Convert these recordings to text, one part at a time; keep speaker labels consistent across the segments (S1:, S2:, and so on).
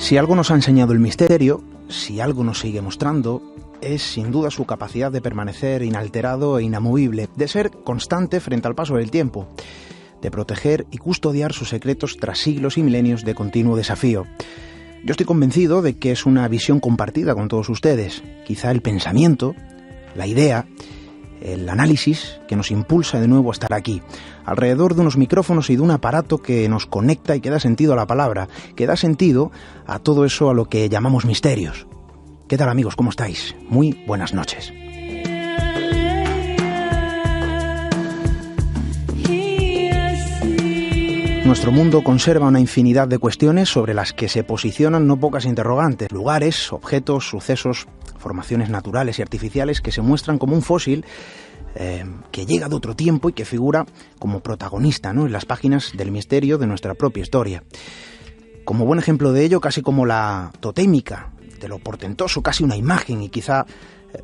S1: Si algo nos ha enseñado el misterio, si algo nos sigue mostrando, es sin duda su capacidad de permanecer inalterado e inamovible, de ser constante frente al paso del tiempo, de proteger y custodiar sus secretos tras siglos y milenios de continuo desafío. Yo estoy convencido de que es una visión compartida con todos ustedes. Quizá el pensamiento, la idea, el análisis que nos impulsa de nuevo a estar aquí, alrededor de unos micrófonos y de un aparato que nos conecta y que da sentido a la palabra, que da sentido a todo eso a lo que llamamos misterios. ¿Qué tal, amigos? ¿Cómo estáis? Muy buenas noches. Nuestro mundo conserva una infinidad de cuestiones sobre las que se posicionan no pocas interrogantes, lugares, objetos, sucesos, formaciones naturales y artificiales que se muestran como un fósil que llega de otro tiempo y que figura como protagonista, ¿no?, en las páginas del misterio de nuestra propia historia. Como buen ejemplo de ello, casi como la totémica de lo portentoso, casi una imagen y quizá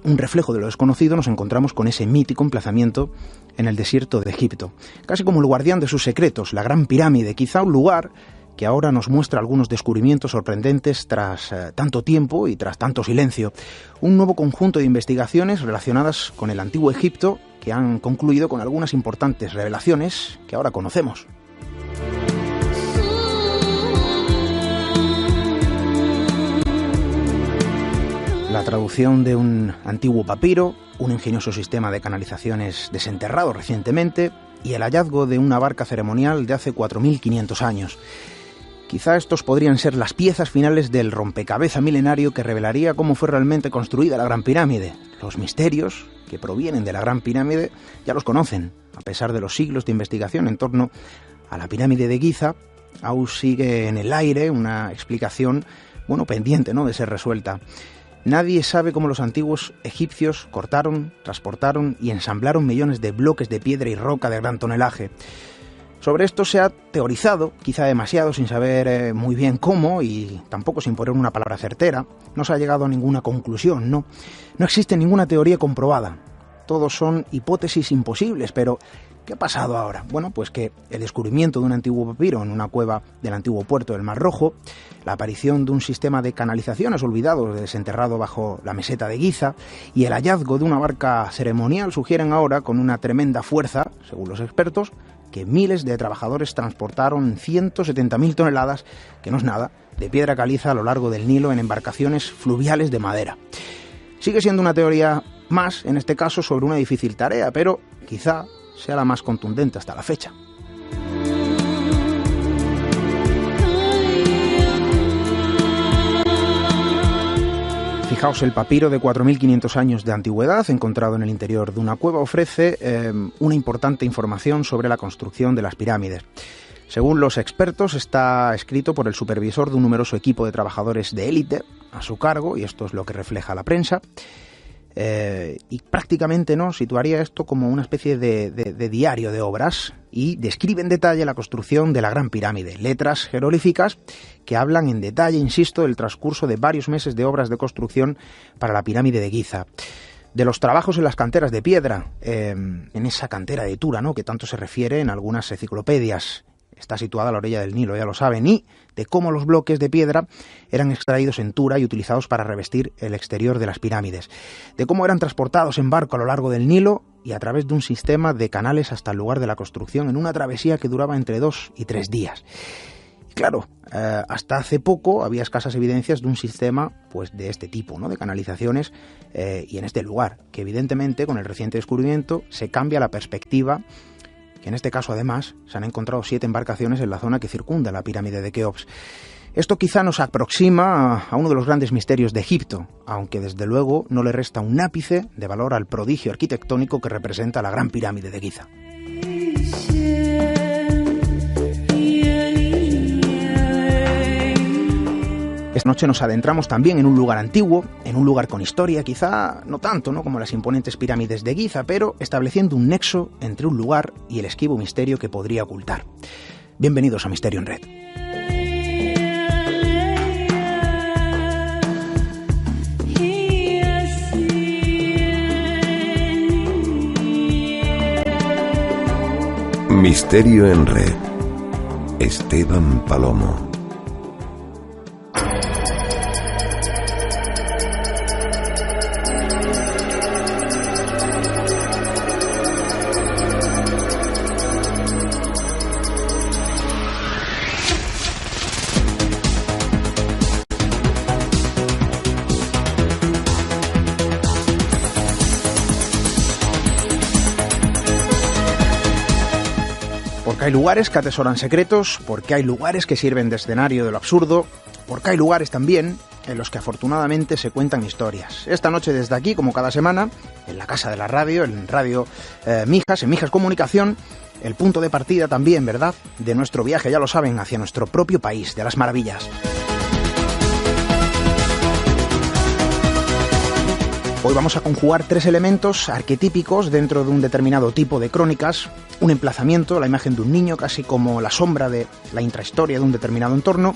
S1: un reflejo de lo desconocido, nos encontramos con ese mítico emplazamiento en el desierto de Egipto. Casi como el guardián de sus secretos, la Gran Pirámide, quizá un lugar que ahora nos muestra algunos descubrimientos sorprendentes tras tanto tiempo y tras tanto silencio. Un nuevo conjunto de investigaciones relacionadas con el antiguo Egipto que han concluido con algunas importantes revelaciones que ahora conocemos. La traducción de un antiguo papiro, un ingenioso sistema de canalizaciones desenterrado recientemente y el hallazgo de una barca ceremonial de hace 4.500 años. Quizá estos podrían ser las piezas finales del rompecabezas milenario que revelaría cómo fue realmente construida la Gran Pirámide. Los misterios que provienen de la Gran Pirámide ya los conocen. A pesar de los siglos de investigación en torno a la pirámide de Giza, aún sigue en el aire una explicación, pendiente, ¿no?, de ser resuelta. Nadie sabe cómo los antiguos egipcios cortaron, transportaron y ensamblaron millones de bloques de piedra y roca de gran tonelaje. Sobre esto se ha teorizado, quizá demasiado, sin saber muy bien cómo y tampoco sin poner una palabra certera. No se ha llegado a ninguna conclusión, no existe ninguna teoría comprobada. Todos son hipótesis imposibles, pero ¿qué ha pasado ahora? Bueno, pues que el descubrimiento de un antiguo papiro en una cueva del antiguo puerto del Mar Rojo, la aparición de un sistema de canalizaciones olvidado desenterrado bajo la meseta de Giza y el hallazgo de una barca ceremonial sugieren ahora con una tremenda fuerza, según los expertos, que miles de trabajadores transportaron 170.000 toneladas, que no es nada, de piedra caliza a lo largo del Nilo en embarcaciones fluviales de madera. Sigue siendo una teoría más, en este caso, sobre una difícil tarea, pero quizá sea la más contundente hasta la fecha. Fijaos, el papiro de 4.500 años de antigüedad, encontrado en el interior de una cueva, ofrece una importante información sobre la construcción de las pirámides. Según los expertos, está escrito por el supervisor de un numeroso equipo de trabajadores de élite a su cargo, y esto es lo que refleja la prensa. Y prácticamente situaría esto como una especie de diario de obras y describe en detalle la construcción de la Gran Pirámide, letras jeroglíficas que hablan en detalle, insisto, del transcurso de varios meses de obras de construcción para la pirámide de Giza, de los trabajos en las canteras de piedra, en esa cantera de Tura, que tanto se refiere en algunas enciclopedias. Está situada a la orilla del Nilo, ya lo saben, y de cómo los bloques de piedra eran extraídos en Tura y utilizados para revestir el exterior de las pirámides, de cómo eran transportados en barco a lo largo del Nilo y a través de un sistema de canales hasta el lugar de la construcción en una travesía que duraba entre 2 y 3 días. Y claro, hasta hace poco había escasas evidencias de un sistema de este tipo, de canalizaciones y en este lugar, que evidentemente con el reciente descubrimiento se cambia la perspectiva. En este caso, además, se han encontrado 7 embarcaciones en la zona que circunda la pirámide de Keops. Esto quizá nos aproxima a uno de los grandes misterios de Egipto, aunque desde luego no le resta un ápice de valor al prodigio arquitectónico que representa la Gran Pirámide de Giza. Esta noche nos adentramos también en un lugar antiguo, en un lugar con historia, quizá no tanto, como las imponentes pirámides de Giza, pero estableciendo un nexo entre un lugar y el esquivo misterio que podría ocultar. Bienvenidos a Misterio en Red.
S2: Misterio en Red. Esteban Palomo.
S1: Porque hay lugares que atesoran secretos, porque hay lugares que sirven de escenario de lo absurdo, porque hay lugares también en los que afortunadamente se cuentan historias. Esta noche desde aquí, como cada semana, en la Casa de la Radio, en Radio Mijas, en Mijas Comunicación, el punto de partida también, ¿verdad?, de nuestro viaje, ya lo saben, hacia nuestro propio país de las maravillas. Hoy vamos a conjugar 3 elementos arquetípicos dentro de un determinado tipo de crónicas: un emplazamiento, la imagen de un niño, casi como la sombra de la intrahistoria de un determinado entorno,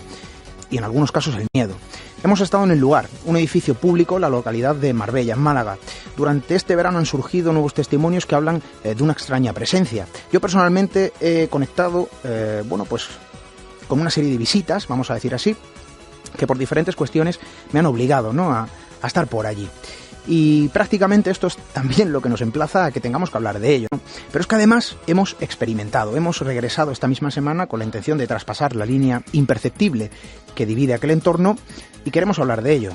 S1: y en algunos casos el miedo. Hemos estado en el lugar, un edificio público, la localidad de Marbella, en Málaga. Durante este verano han surgido nuevos testimonios que hablan de una extraña presencia. Yo personalmente he conectado, con una serie de visitas, vamos a decir así, que por diferentes cuestiones me han obligado, ¿no?, a estar por allí. Y prácticamente esto es también lo que nos emplaza a que tengamos que hablar de ello, ¿no? Pero es que además hemos experimentado, hemos regresado esta misma semana con la intención de traspasar la línea imperceptible que divide aquel entorno y queremos hablar de ello.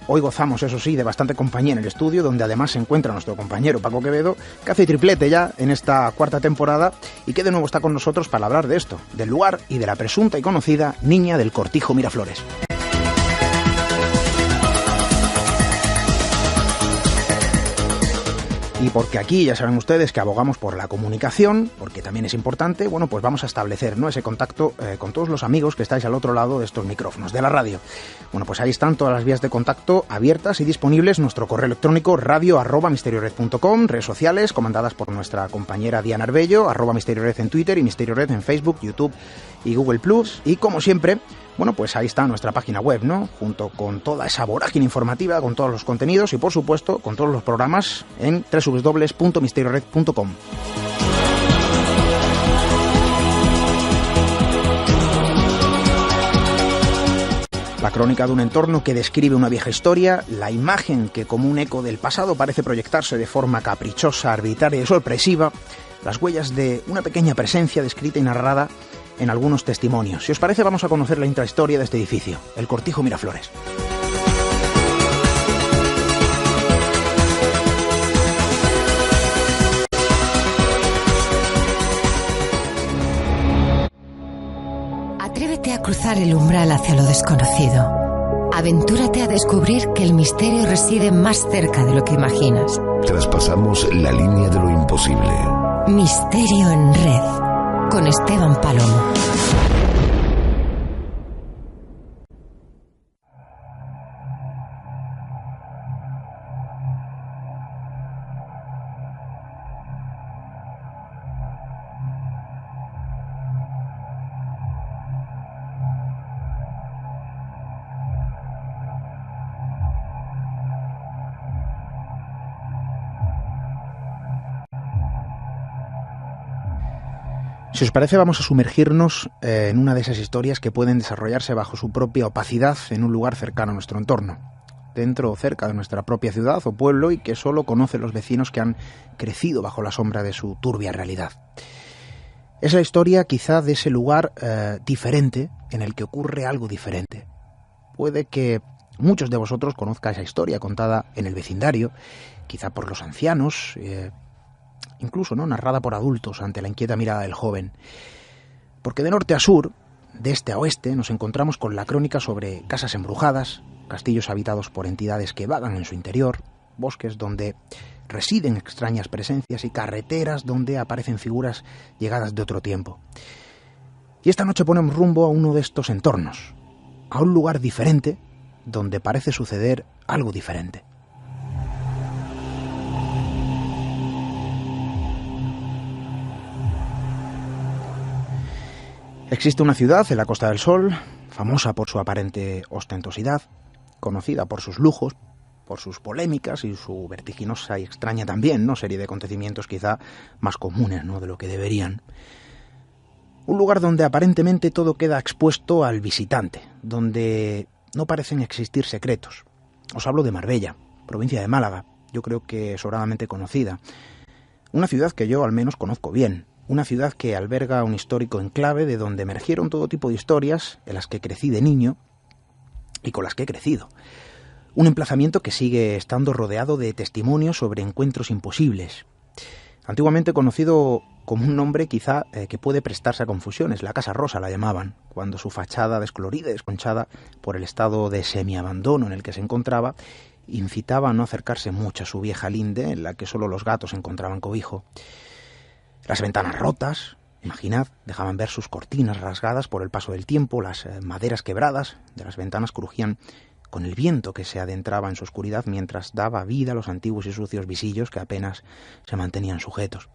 S1: Hoy gozamos, eso sí, de bastante compañía en el estudio, donde además se encuentra nuestro compañero Paco Quevedo, que hace triplete ya en esta 4ª temporada y que de nuevo está con nosotros para hablar de esto, del lugar y de la presunta y conocida niña del Cortijo Miraflores. Y porque aquí ya saben ustedes que abogamos por la comunicación, porque también es importante, bueno, pues vamos a establecer, ¿no?, ese contacto con todos los amigos que estáis al otro lado de estos micrófonos de la radio. Bueno, pues ahí están todas las vías de contacto abiertas y disponibles: nuestro correo electrónico radio@misteriored.com, redes sociales comandadas por nuestra compañera Diana Arbello, @misteriored en Twitter y misteriored en Facebook, YouTube y Google+. Y como siempre, bueno, pues ahí está nuestra página web, ¿no?, junto con toda esa vorágine informativa, con todos los contenidos y, por supuesto, con todos los programas en www.misteriored.com. La crónica de un entorno que describe una vieja historia, la imagen que, como un eco del pasado, parece proyectarse de forma caprichosa, arbitraria y sorpresiva, las huellas de una pequeña presencia descrita y narrada en algunos testimonios. Si os parece, vamos a conocer la intrahistoria de este edificio, el Cortijo Miraflores.
S2: Atrévete a cruzar el umbral hacia lo desconocido. Aventúrate a descubrir que el misterio reside más cerca de lo que imaginas.
S3: Traspasamos la línea de lo imposible.
S2: Misterio en Red, con Esteban Palomo.
S1: Si os parece, vamos a sumergirnos en una de esas historias que pueden desarrollarse bajo su propia opacidad en un lugar cercano a nuestro entorno, dentro o cerca de nuestra propia ciudad o pueblo, y que solo conocen los vecinos que han crecido bajo la sombra de su turbia realidad. Es la historia quizá de ese lugar diferente en el que ocurre algo diferente. Puede que muchos de vosotros conozcan esa historia contada en el vecindario, quizá por los ancianos, incluso, ¿no?, narrada por adultos ante la inquieta mirada del joven. Porque de norte a sur, de este a oeste, nos encontramos con la crónica sobre casas embrujadas, castillos habitados por entidades que vagan en su interior, bosques donde residen extrañas presencias y carreteras donde aparecen figuras llegadas de otro tiempo. Y esta noche ponemos rumbo a uno de estos entornos, a un lugar diferente donde parece suceder algo diferente. Existe una ciudad en la Costa del Sol, famosa por su aparente ostentosidad, conocida por sus lujos, por sus polémicas y su vertiginosa y extraña también, ¿no?, serie de acontecimientos quizá más comunes, ¿no?, de lo que deberían. Un lugar donde aparentemente todo queda expuesto al visitante, donde no parecen existir secretos. Os hablo de Marbella, provincia de Málaga, yo creo que sobradamente conocida. Una ciudad que yo al menos conozco bien. Una ciudad que alberga un histórico enclave de donde emergieron todo tipo de historias en las que crecí de niño y con las que he crecido. Un emplazamiento que sigue estando rodeado de testimonios sobre encuentros imposibles. Antiguamente conocido como un nombre quizá que puede prestarse a confusiones. La Casa Rosa la llamaban, cuando su fachada descolorida y desconchada por el estado de semiabandono en el que se encontraba, incitaba a no acercarse mucho a su vieja linde, en la que solo los gatos encontraban cobijo. Las ventanas rotas, imaginad, dejaban ver sus cortinas rasgadas por el paso del tiempo, las maderas quebradas de las ventanas crujían con el viento que se adentraba en su oscuridad mientras daba vida a los antiguos y sucios visillos que apenas se mantenían sujetos.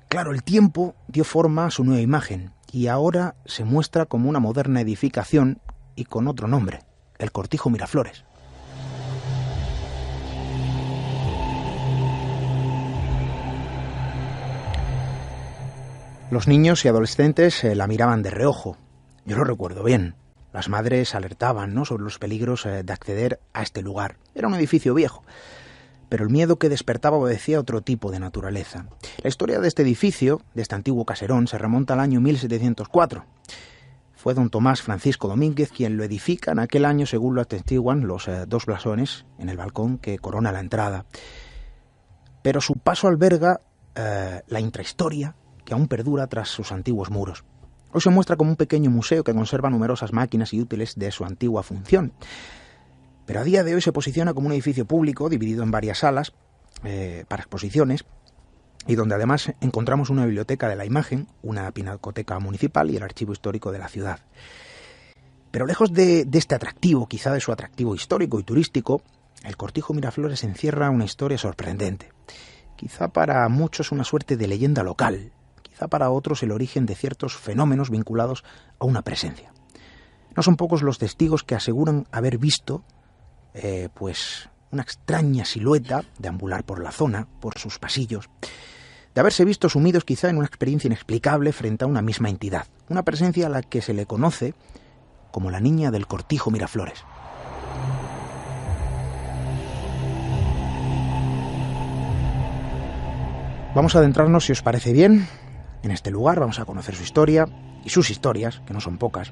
S1: Claro, el tiempo dio forma a su nueva imagen y ahora se muestra como una moderna edificación y con otro nombre, el Cortijo Miraflores. Los niños y adolescentes la miraban de reojo. Yo lo recuerdo bien. Las madres alertaban, ¿no?, sobre los peligros de acceder a este lugar. Era un edificio viejo, pero el miedo que despertaba obedecía a otro tipo de naturaleza. La historia de este edificio, de este antiguo caserón, se remonta al año 1704. Fue don Tomás Francisco Domínguez quien lo edifica en aquel año, según lo atestiguan los dos blasones en el balcón que corona la entrada. Pero su paso alberga la intrahistoria que aún perdura tras sus antiguos muros. Hoy se muestra como un pequeño museo que conserva numerosas máquinas y útiles de su antigua función. Pero a día de hoy se posiciona como un edificio público dividido en varias salas para exposiciones y donde además encontramos una biblioteca de la imagen, una pinacoteca municipal y el archivo histórico de la ciudad. Pero lejos de este atractivo, quizá de su atractivo histórico y turístico, el Cortijo Miraflores encierra una historia sorprendente. Quizá para muchos una suerte de leyenda local, quizá para otros el origen de ciertos fenómenos vinculados a una presencia. No son pocos los testigos que aseguran haber visto pues una extraña silueta deambular por la zona, por sus pasillos, de haberse visto sumidos quizá en una experiencia inexplicable frente a una misma entidad, una presencia a la que se le conoce como la niña del Cortijo Miraflores. Vamos a adentrarnos, si os parece bien, en este lugar. Vamos a conocer su historia y sus historias, que no son pocas,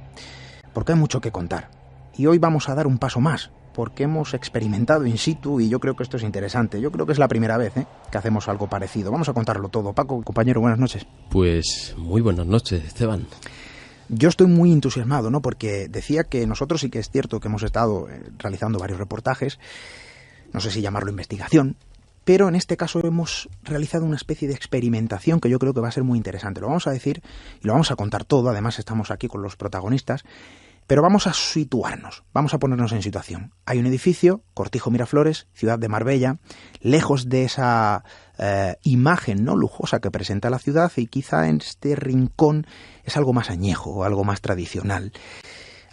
S1: porque hay mucho que contar. Y hoy vamos a dar un paso más, porque hemos experimentado in situ y yo creo que esto es interesante. Yo creo que es la primera vez que hacemos algo parecido. Vamos a contarlo todo. Paco, compañero, buenas noches.
S4: Pues muy buenas noches, Esteban.
S1: Yo estoy muy entusiasmado, ¿no?, porque decía que nosotros sí que es cierto que hemos estado realizando varios reportajes, no sé si llamarlo investigación, pero en este caso hemos realizado una especie de experimentación que yo creo que va a ser muy interesante. Lo vamos a decir y lo vamos a contar todo, además estamos aquí con los protagonistas, pero vamos a situarnos, vamos a ponernos en situación. Hay un edificio, Cortijo Miraflores, ciudad de Marbella, lejos de esa imagen no lujosa que presenta la ciudad, y quizá en este rincón es algo más añejo, algo más tradicional.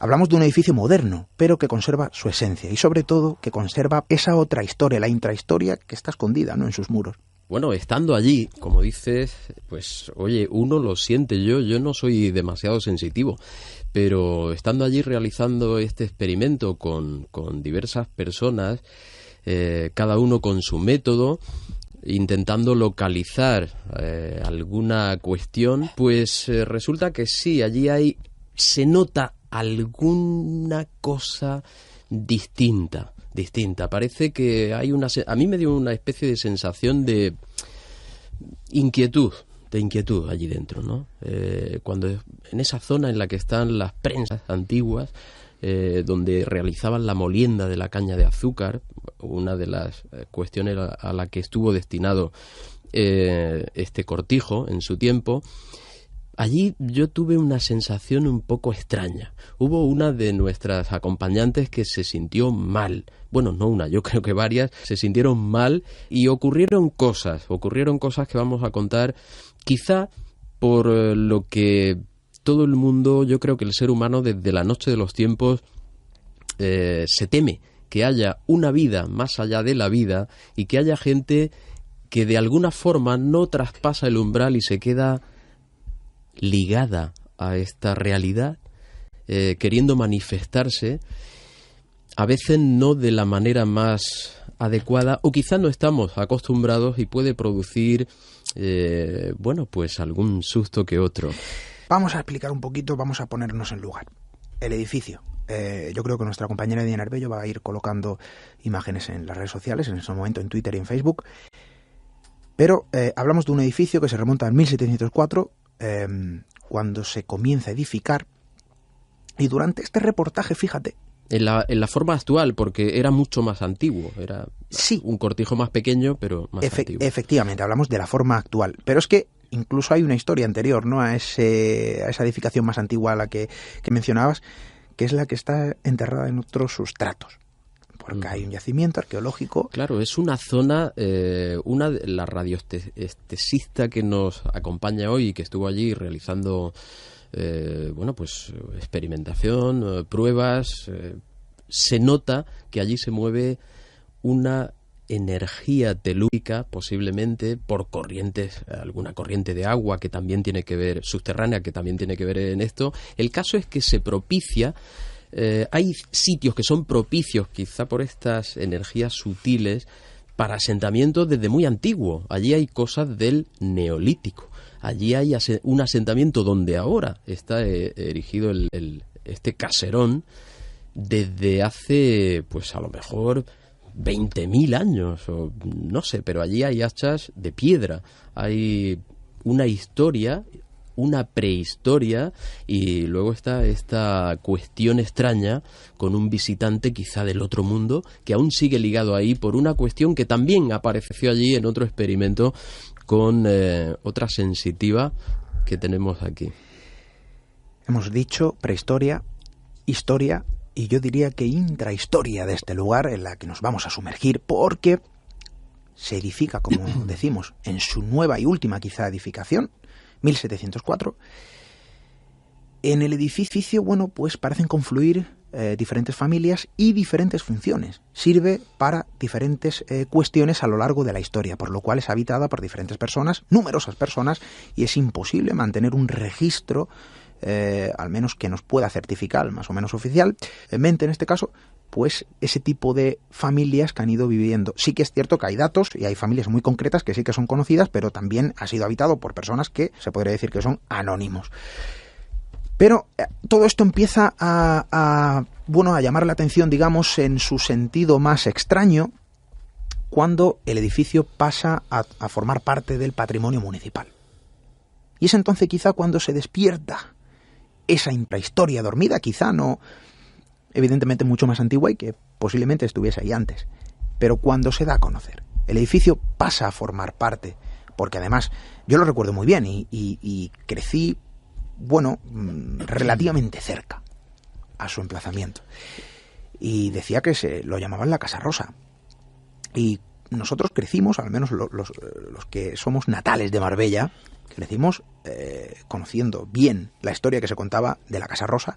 S1: Hablamos de un edificio moderno, pero que conserva su esencia y sobre todo que conserva esa otra historia, la intrahistoria que está escondida, ¿no?, en sus muros.
S4: Bueno, estando allí, como dices, pues oye, uno lo siente. Yo no soy demasiado sensitivo, pero estando allí realizando este experimento con diversas personas, cada uno con su método, intentando localizar alguna cuestión, pues resulta que sí, allí se nota alguna cosa distinta. Parece que hay a mí me dio una especie de sensación de inquietud allí dentro, ¿no? Cuando en esa zona en la que están las prensas antiguas, donde realizaban la molienda de la caña de azúcar, una de las cuestiones a la que estuvo destinado este cortijo en su tiempo. Allí yo tuve una sensación un poco extraña. Hubo una de nuestras acompañantes que se sintió mal. Bueno, no una, yo creo que varias se sintieron mal y ocurrieron cosas que vamos a contar, quizá por lo que todo el mundo, yo creo que el ser humano desde la noche de los tiempos se teme que haya una vida más allá de la vida y que haya gente que de alguna forma no traspasa el umbral y se queda ligada a esta realidad, queriendo manifestarse, a veces no de la manera más adecuada, o quizá no estamos acostumbrados y puede producir, pues algún susto que otro.
S1: Vamos a explicar un poquito, vamos a ponernos en lugar. El edificio. Yo creo que nuestra compañera Diana Arbello va a ir colocando imágenes en las redes sociales, en ese momento en Twitter y en Facebook. Pero hablamos de un edificio que se remonta al 1704, cuando se comienza a edificar. Y durante este reportaje, fíjate...
S4: En la forma actual, porque era mucho más antiguo. Era un cortijo más pequeño, pero más antiguo.
S1: Efectivamente, hablamos de la forma actual. Pero es que incluso hay una historia anterior, ¿no?, a esa edificación más antigua a la que mencionabas, que es la que está enterrada en otros sustratos. Porque hay un yacimiento arqueológico.
S4: Claro, es una zona, la radioestesista que nos acompaña hoy y que estuvo allí realizando experimentación, pruebas, se nota que allí se mueve una energía telúrica, posiblemente por corrientes, alguna corriente de agua que también tiene que ver, subterránea, que también tiene que ver en esto. El caso es que se propicia, hay sitios que son propicios quizá por estas energías sutiles para asentamientos desde muy antiguo. Allí hay cosas del Neolítico. Allí hay un asentamiento donde ahora está erigido este caserón desde hace, pues a lo mejor 20.000 años, o no sé, pero allí hay hachas de piedra, hay una historia, una prehistoria, y luego está esta cuestión extraña con un visitante quizá del otro mundo que aún sigue ligado ahí por una cuestión que también apareció allí en otro experimento con otra sensitiva que tenemos aquí.
S1: Hemos dicho prehistoria, historia y yo diría que intrahistoria de este lugar en la que nos vamos a sumergir, porque se edifica, como decimos, en su nueva y última quizá edificación, 1704. En el edificio, pues parecen confluir diferentes familias y diferentes funciones. Sirve para diferentes cuestiones a lo largo de la historia, por lo cual es habitada por diferentes personas, numerosas personas, y es imposible mantener un registro, al menos que nos pueda certificar, más o menos oficialmente en este caso, pues ese tipo de familias que han ido viviendo. Sí que es cierto que hay datos y hay familias muy concretas que sí que son conocidas, pero también ha sido habitado por personas que se podría decir que son anónimos. Pero todo esto empieza a llamar la atención, digamos, en su sentido más extraño, cuando el edificio pasa a formar parte del patrimonio municipal. Y es entonces quizá cuando se despierta esa intrahistoria dormida, quizá no, evidentemente mucho más antigua y que posiblemente estuviese ahí antes, pero cuando se da a conocer. El edificio pasa a formar parte, porque además yo lo recuerdo muy bien y crecí, relativamente cerca a su emplazamiento. Y decía que se lo llamaban la Casa Rosa. Y nosotros crecimos, al menos los que somos natales de Marbella, crecimos conociendo bien la historia que se contaba de la Casa Rosa,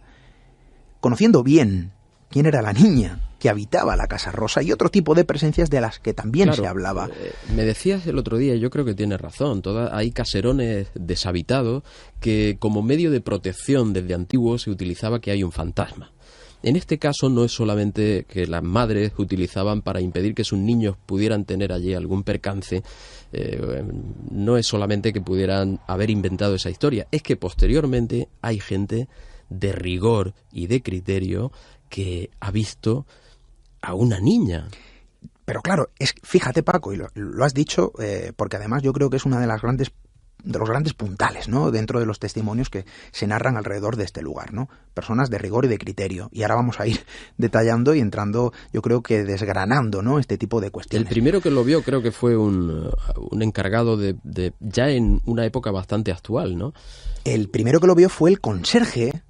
S1: conociendo bien quién era la niña que habitaba la Casa Rosa y otro tipo de presencias de las que también se hablaba.
S4: Me decías el otro día, yo creo que tienes razón, hay caserones deshabitados que como medio de protección desde antiguo se utilizaba que hay un fantasma. En este caso no es solamente que las madres utilizaban para impedir que sus niños pudieran tener allí algún percance, no es solamente que pudieran haber inventado esa historia, es que posteriormente hay gente de rigor y de criterio que ha visto a una niña.
S1: Pero claro, fíjate, Paco, y lo has dicho, porque además yo creo que es una de los grandes puntales, ¿no?, dentro de los testimonios que se narran alrededor de este lugar, ¿no? Personas de rigor y de criterio. Y ahora vamos a ir detallando y entrando, yo creo que desgranando, ¿no?, este tipo de cuestiones.
S4: El primero que lo vio creo que fue un encargado de ya en una época bastante actual, ¿no?
S1: El primero que lo vio fue el conserje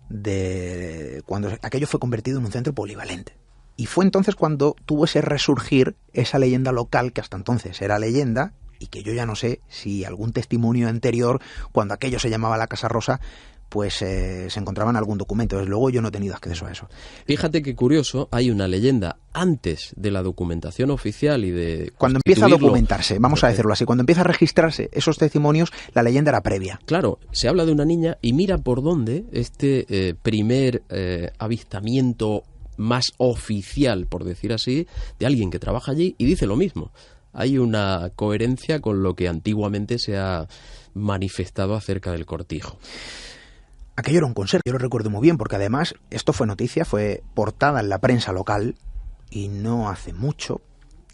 S1: cuando aquello fue convertido en un centro polivalente. Y fue entonces cuando tuvo ese resurgir esa leyenda local, que hasta entonces era leyenda, y que yo ya no sé si algún testimonio anterior, cuando aquello se llamaba la Casa Rosa, pues se encontraba en algún documento. Desde luego yo no he tenido acceso a eso.
S4: Fíjate qué curioso, hay una leyenda antes de la documentación oficial y de...
S1: Cuando empieza a documentarse, vamos a decirlo así, cuando empieza a registrarse esos testimonios, la leyenda era previa.
S4: Claro, se habla de una niña y mira por dónde este primer avistamiento más oficial, por decir así, de alguien que trabaja allí y dice lo mismo. Hay una coherencia con lo que antiguamente se ha manifestado acerca del cortijo.
S1: Aquello era un conserje, yo lo recuerdo muy bien, porque además esto fue noticia, fue portada en la prensa local y no hace mucho.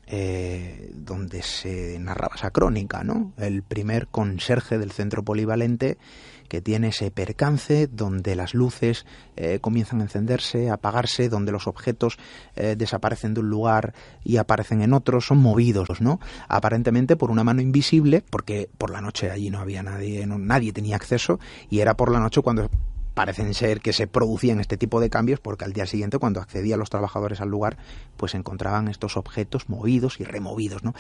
S1: donde se narraba esa crónica, ¿no? El primer conserje del centro polivalente que tiene ese percance donde las luces comienzan a encenderse, a apagarse, donde los objetos desaparecen de un lugar y aparecen en otro, son movidos, ¿no? Aparentemente por una mano invisible, porque por la noche allí no había nadie, nadie tenía acceso, y era por la noche cuando parecen ser que se producían este tipo de cambios, porque al día siguiente, cuando accedían los trabajadores al lugar, pues encontraban estos objetos movidos y removidos, ¿no?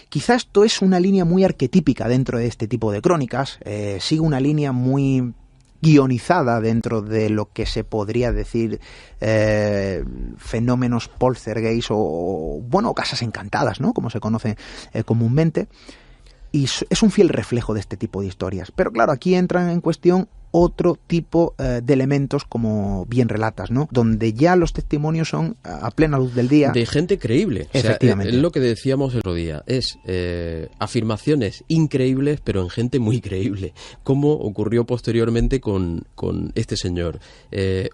S1: Quizá esto es una línea muy arquetípica dentro de este tipo de crónicas, sigue una línea muy guionizada dentro de lo que se podría decir fenómenos poltergeist o casas encantadas, ¿no? Como se conoce comúnmente, y es un fiel reflejo de este tipo de historias. Pero claro, aquí entran en cuestión otro tipo de elementos, como bien relatas, ¿no? Donde ya los testimonios son a plena luz del día.
S4: De gente creíble.
S1: Efectivamente.
S4: O sea, es lo que decíamos el otro día. Es afirmaciones increíbles, pero en gente muy creíble. Como ocurrió posteriormente con este señor.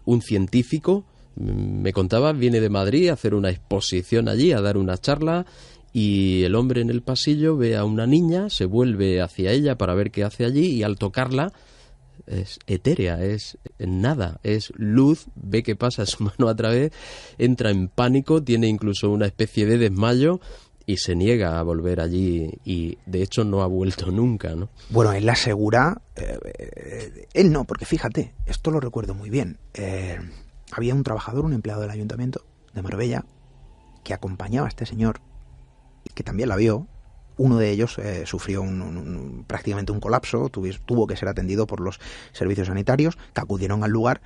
S4: Un científico, me contaba, viene de Madrid a hacer una exposición allí, a dar una charla, y el hombre en el pasillo ve a una niña, se vuelve hacia ella para ver qué hace allí, y al tocarla es etérea, es nada, es luz, ve que pasa su mano a través, entra en pánico, tiene incluso una especie de desmayo y se niega a volver allí, y de hecho no ha vuelto nunca, ¿no?
S1: Bueno, él asegura, él no, porque fíjate, esto lo recuerdo muy bien, había un trabajador, un empleado del Ayuntamiento de Marbella, que acompañaba a este señor, que también la vio. Uno de ellos sufrió prácticamente un colapso, tuvo que ser atendido por los servicios sanitarios, que acudieron al lugar,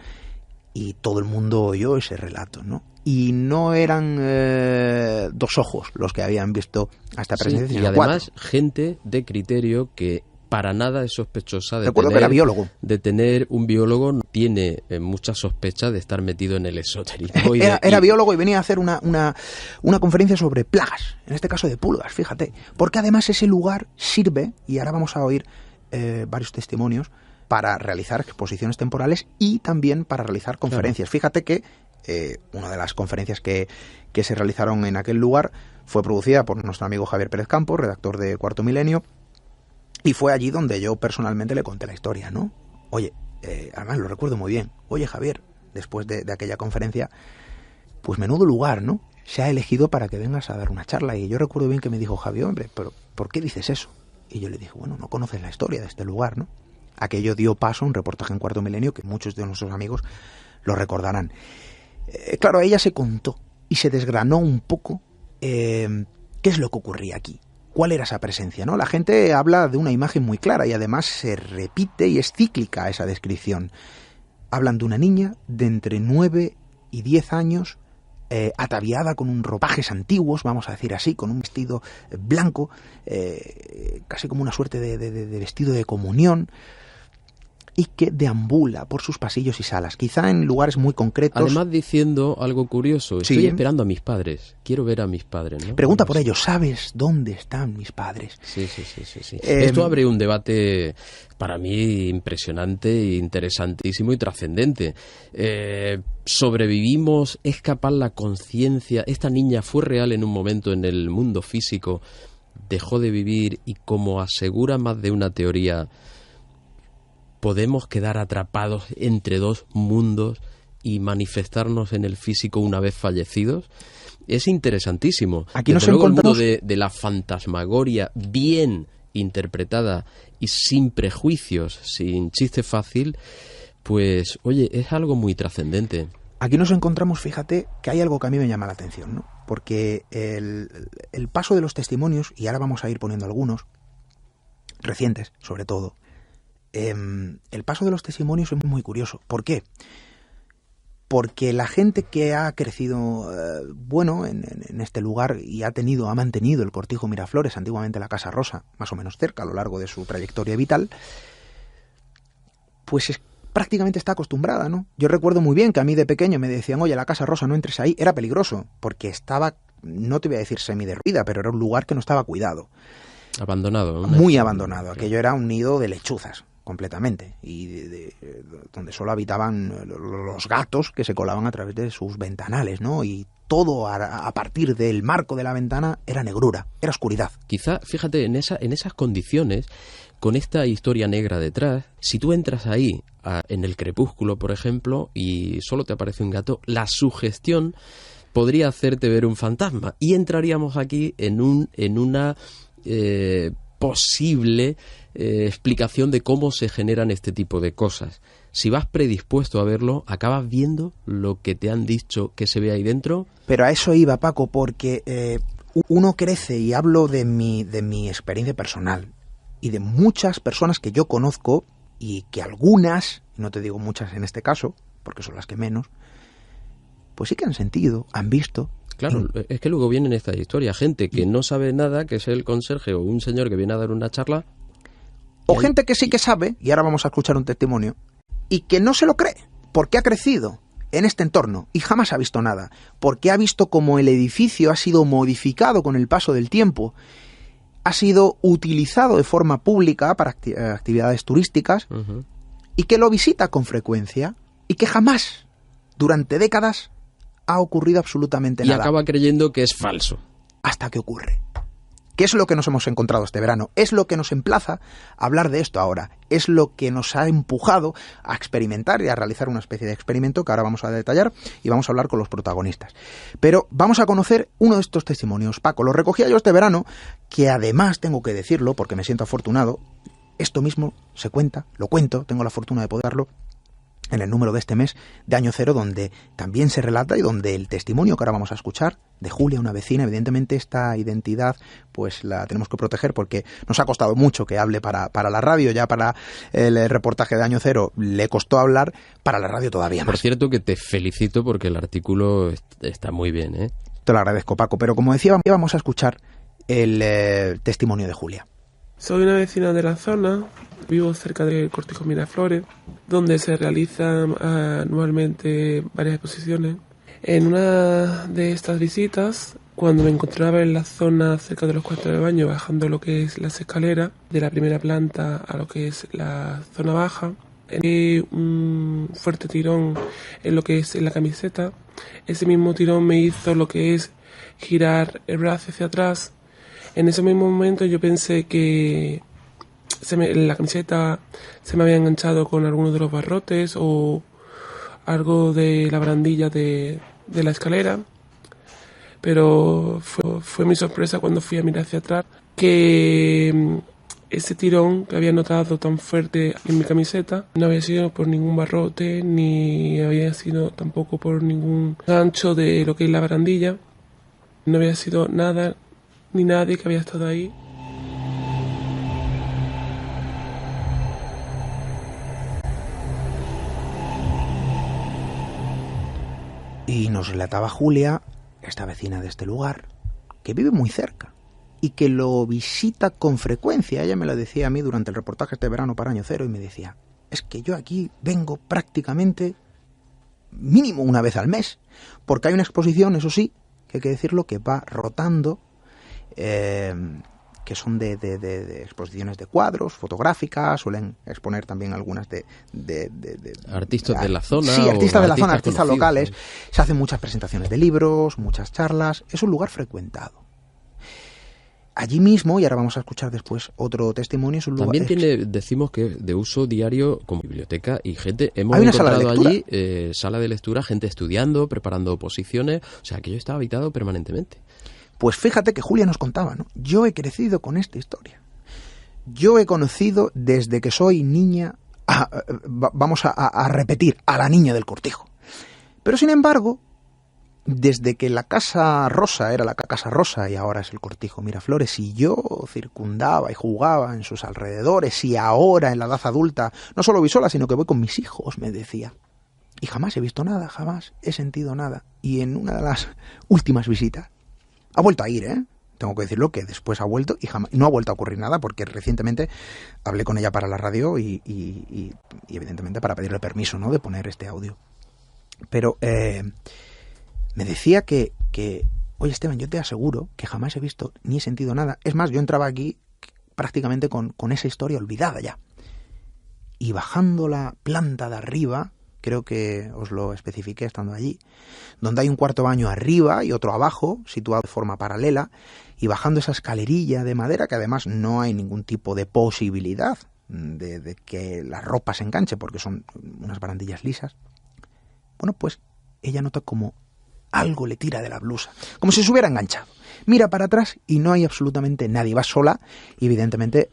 S1: y todo el mundo oyó ese relato, ¿no? Y no eran 2 ojos los que habían visto a esta presencia,
S4: sí, y
S1: sino
S4: además
S1: 4.
S4: Gente de criterio que para nada es sospechosa de
S1: Recuerdo que era biólogo.
S4: De tener un biólogo, tiene mucha sospecha de estar metido en el esoterismo.
S1: Era biólogo y venía a hacer una conferencia sobre plagas, en este caso de pulgas, fíjate. Porque además ese lugar sirve, y ahora vamos a oír varios testimonios, para realizar exposiciones temporales y también para realizar conferencias. Claro. Fíjate que una de las conferencias que se realizaron en aquel lugar fue producida por nuestro amigo Javier Pérez Campos, redactor de Cuarto Milenio, y fue allí donde yo personalmente le conté la historia, ¿no? Oye, además lo recuerdo muy bien. Oye, Javier, después de aquella conferencia, pues menudo lugar, ¿no? Se ha elegido para que vengas a dar una charla. Y yo recuerdo bien que me dijo, Javier, hombre, pero ¿por qué dices eso? Y yo le dije, bueno, no conoces la historia de este lugar, ¿no? Aquello dio paso a un reportaje en Cuarto Milenio que muchos de nuestros amigos lo recordarán. Claro, ella se contó y se desgranó un poco qué es lo que ocurría aquí. ¿Cuál era esa presencia, no? La gente habla de una imagen muy clara y además se repite y es cíclica esa descripción. Hablan de una niña de entre 9 y 10 años, ataviada con un ropajes antiguos, vamos a decir así, con un vestido blanco, casi como una suerte de vestido de comunión, y que deambula por sus pasillos y salas, quizá en lugares muy concretos.
S4: Además diciendo algo curioso, estoy esperando a mis padres, quiero ver a mis padres, ¿no?
S1: Pregunta por ellos, ¿sabes dónde están mis padres?
S4: Sí. Esto abre un debate para mí impresionante, interesantísimo y trascendente. ¿Sobrevivimos? ¿Es capaz la conciencia? ¿Esta niña fue real en un momento en el mundo físico? ¿Dejó de vivir? Y como asegura más de una teoría, ¿podemos quedar atrapados entre 2 mundos y manifestarnos en el físico una vez fallecidos? Es interesantísimo.
S1: Aquí nos
S4: luego
S1: encontramos
S4: el mundo de la fantasmagoria bien interpretada y sin prejuicios, sin chiste fácil, pues oye, es algo muy trascendente.
S1: Aquí nos encontramos, fíjate, que hay algo que a mí me llama la atención, ¿no? Porque el paso de los testimonios, y ahora vamos a ir poniendo algunos, recientes sobre todo, el paso de los testimonios es muy curioso. ¿Por qué? Porque la gente que ha crecido en este lugar y ha mantenido el Cortijo Miraflores, antiguamente la Casa Rosa, más o menos cerca a lo largo de su trayectoria vital, pues prácticamente está acostumbrada, ¿no? Yo recuerdo muy bien que a mí de pequeño me decían, oye, la Casa Rosa, no entres ahí. Era peligroso, porque estaba, no te voy a decir semiderruida, pero era un lugar que no estaba cuidado.
S4: Abandonado, ¿no?
S1: Muy abandonado. Aquello era un nido de lechuzas. completamente, y donde solo habitaban los gatos que se colaban a través de sus ventanales, ¿no? Y todo a partir del marco de la ventana era negrura, era oscuridad.
S4: Quizá, fíjate, en esas condiciones, con esta historia negra detrás, si tú entras ahí, en el crepúsculo, por ejemplo, y solo te aparece un gato, la sugestión podría hacerte ver un fantasma. Y entraríamos aquí en una posible explicación de cómo se generan este tipo de cosas. Si vas predispuesto a verlo, acabas viendo lo que te han dicho que se ve ahí dentro.
S1: Pero a eso iba, Paco, porque uno crece, y hablo de mi experiencia personal y de muchas personas que yo conozco, y que algunas, no te digo muchas en este caso, porque son las que menos, pues sí que han sentido, han visto.
S4: Claro, es que luego vienen estas historias, gente que no sabe nada, que es el conserje o un señor que viene a dar una charla.
S1: O gente que sí que sabe, y ahora vamos a escuchar un testimonio, y que no se lo cree, porque ha crecido en este entorno y jamás ha visto nada, porque ha visto cómo el edificio ha sido modificado con el paso del tiempo, ha sido utilizado de forma pública para actividades turísticas, y que lo visita con frecuencia, y que jamás, durante décadas, ha ocurrido absolutamente nada.
S4: Y acaba creyendo que es falso.
S1: Hasta que ocurre. ¿Qué es lo que nos hemos encontrado este verano? Es lo que nos emplaza a hablar de esto ahora. Es lo que nos ha empujado a experimentar y a realizar una especie de experimento que ahora vamos a detallar y vamos a hablar con los protagonistas. Pero vamos a conocer uno de estos testimonios. Paco, lo recogía yo este verano, que además tengo que decirlo porque me siento afortunado. Esto mismo se cuenta, lo cuento, tengo la fortuna de poderlo, en el número de este mes de Año Cero, donde también se relata y donde el testimonio que ahora vamos a escuchar de Julia, una vecina, evidentemente esta identidad pues la tenemos que proteger porque nos ha costado mucho que hable para la radio, ya para el reportaje de Año Cero le costó hablar, para la radio todavía más.
S4: Por cierto que te felicito porque el artículo está muy bien, ¿eh?
S1: Te lo agradezco, Paco, pero como decía, vamos a escuchar el testimonio de Julia.
S5: Soy una vecina de la zona, vivo cerca del Cortijo Miraflores, donde se realizan anualmente varias exposiciones. En una de estas visitas, cuando me encontraba en la zona cerca de los cuartos de baño, bajando lo que es las escaleras de la primera planta a lo que es la zona baja, un fuerte tirón en lo que es la camiseta. Ese mismo tirón me hizo lo que es girar el brazo hacia atrás. En ese mismo momento yo pensé que la camiseta se me había enganchado con alguno de los barrotes o algo de la barandilla de la escalera, pero fue mi sorpresa cuando fui a mirar hacia atrás que ese tirón que había notado tan fuerte en mi camiseta no había sido por ningún barrote ni había sido tampoco por ningún gancho de lo que es la barandilla, no había sido nada ni nadie que había estado ahí.
S1: Y nos relataba Julia, esta vecina de este lugar, que vive muy cerca y que lo visita con frecuencia. Ella me lo decía a mí durante el reportaje este verano para Año Cero y me decía, es que yo aquí vengo prácticamente mínimo una vez al mes, porque hay una exposición, eso sí, que hay que decirlo, que va rotando, que son de exposiciones de cuadros, fotográficas, suelen exponer también algunas de
S4: artistas de la zona.
S1: Sí, artistas de la zona, artistas
S4: conocidos,
S1: locales.
S4: ¿sí?
S1: Se hacen muchas presentaciones de libros, muchas charlas. Es un lugar frecuentado. Allí mismo, y ahora vamos a escuchar después otro testimonio, es un lugar...
S4: También decimos que de uso diario como biblioteca y gente, hemos
S1: ¿Hay una
S4: encontrado
S1: sala de
S4: allí sala de lectura, gente estudiando, preparando oposiciones, o sea, aquello está habitado permanentemente.
S1: Pues fíjate que Julia nos contaba, ¿no? Yo he crecido con esta historia. Yo he conocido desde que soy niña, vamos a repetir, a la niña del Cortijo. Pero sin embargo, desde que la Casa Rosa era la Casa Rosa y ahora es el Cortijo Miraflores, y yo circundaba y jugaba en sus alrededores, y ahora en la edad adulta no solo voy sola, sino que voy con mis hijos, me decía. Y jamás he visto nada, jamás he sentido nada. Y en una de las últimas visitas, ha vuelto a ir, tengo que decirlo, que después ha vuelto y jamás, no ha vuelto a ocurrir nada, porque recientemente hablé con ella para la radio y evidentemente para pedirle permiso, ¿no?, de poner este audio. Pero me decía que, oye Esteban, yo te aseguro que jamás he visto ni he sentido nada. Es más, yo entraba aquí prácticamente con esa historia olvidada ya. y bajando la planta de arriba, creo que os lo especifiqué estando allí, donde hay un cuarto baño arriba y otro abajo, situado de forma paralela, y bajando esa escalerilla de madera, que además no hay ningún tipo de posibilidad de que la ropa se enganche, porque son unas barandillas lisas. Bueno, pues ella nota como algo le tira de la blusa, como si se hubiera enganchado. Mira para atrás y no hay absolutamente nadie, va sola y evidentemente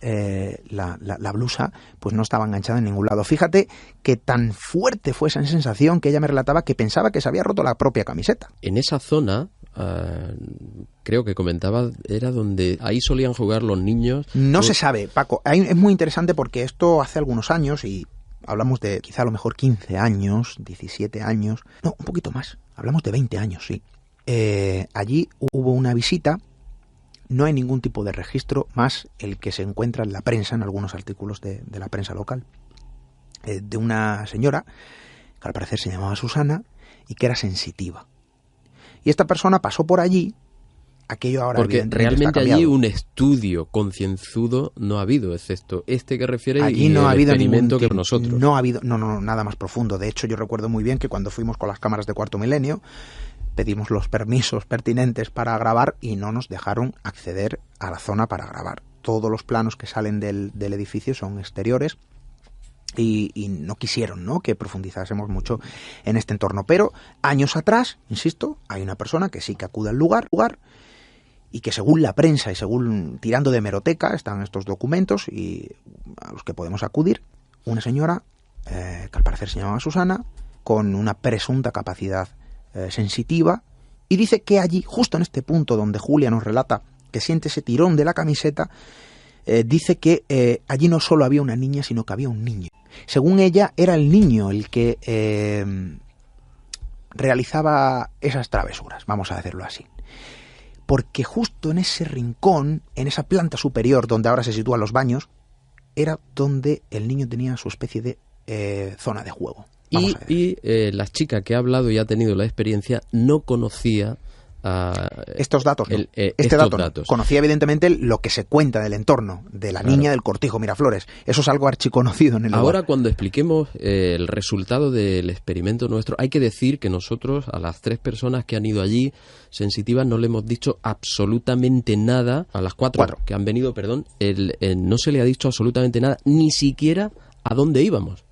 S1: la blusa pues no estaba enganchada en ningún lado. Fíjate que tan fuerte fue esa sensación que ella me relataba que pensaba que se había roto la propia camiseta.
S4: En esa zona, creo que comentaba, era donde ahí solían jugar los niños.
S1: No se sabe, Paco, es muy interesante porque esto hace algunos años y hablamos de quizá a lo mejor 15 años, 17 años, no, un poquito más, hablamos de 20 años, sí. Allí hubo una visita, no hay ningún tipo de registro más el que se encuentra en la prensa, en algunos artículos de la prensa local, de una señora que al parecer se llamaba Susana y que era sensitiva. Y esta persona pasó por allí, aquello ahora
S4: porque realmente
S1: está
S4: allí un estudio concienzudo no ha habido, excepto este que refiere
S1: allí
S4: y
S1: no ha
S4: el
S1: habido
S4: experimento que nosotros.
S1: No ha habido, no, nada más profundo. De hecho, yo recuerdo muy bien que cuando fuimos con las cámaras de Cuarto Milenio, pedimos los permisos pertinentes para grabar y no nos dejaron acceder a la zona para grabar. Todos los planos que salen del edificio son exteriores y no quisieron, ¿no?, que profundizásemos mucho en este entorno. Pero años atrás, insisto, hay una persona que sí que acude al lugar y que según la prensa y según tirando de hemeroteca están estos documentos y a los que podemos acudir, una señora que al parecer se llamaba Susana, con una presunta capacidad sensitiva, y dice que allí, justo en este punto donde Julia nos relata que siente ese tirón de la camiseta, dice que allí no solo había una niña, sino que había un niño. Según ella, era el niño el que realizaba esas travesuras, vamos a decirlo así. Porque justo en ese rincón, en esa planta superior donde ahora se sitúan los baños, era donde el niño tenía su especie de zona de juego.
S4: Y la chica que ha hablado y ha tenido la experiencia no conocía
S1: estos datos, no. Datos. Conocía evidentemente lo que se cuenta del entorno de la niña del Cortijo Miraflores. Eso es algo archiconocido en el lugar.
S4: Ahora, cuando expliquemos el resultado del experimento nuestro, hay que decir que nosotros, a las 3 personas que han ido allí sensitivas, no le hemos dicho absolutamente nada. A las 4 que han venido, perdón, no se le ha dicho absolutamente nada, ni siquiera a dónde íbamos.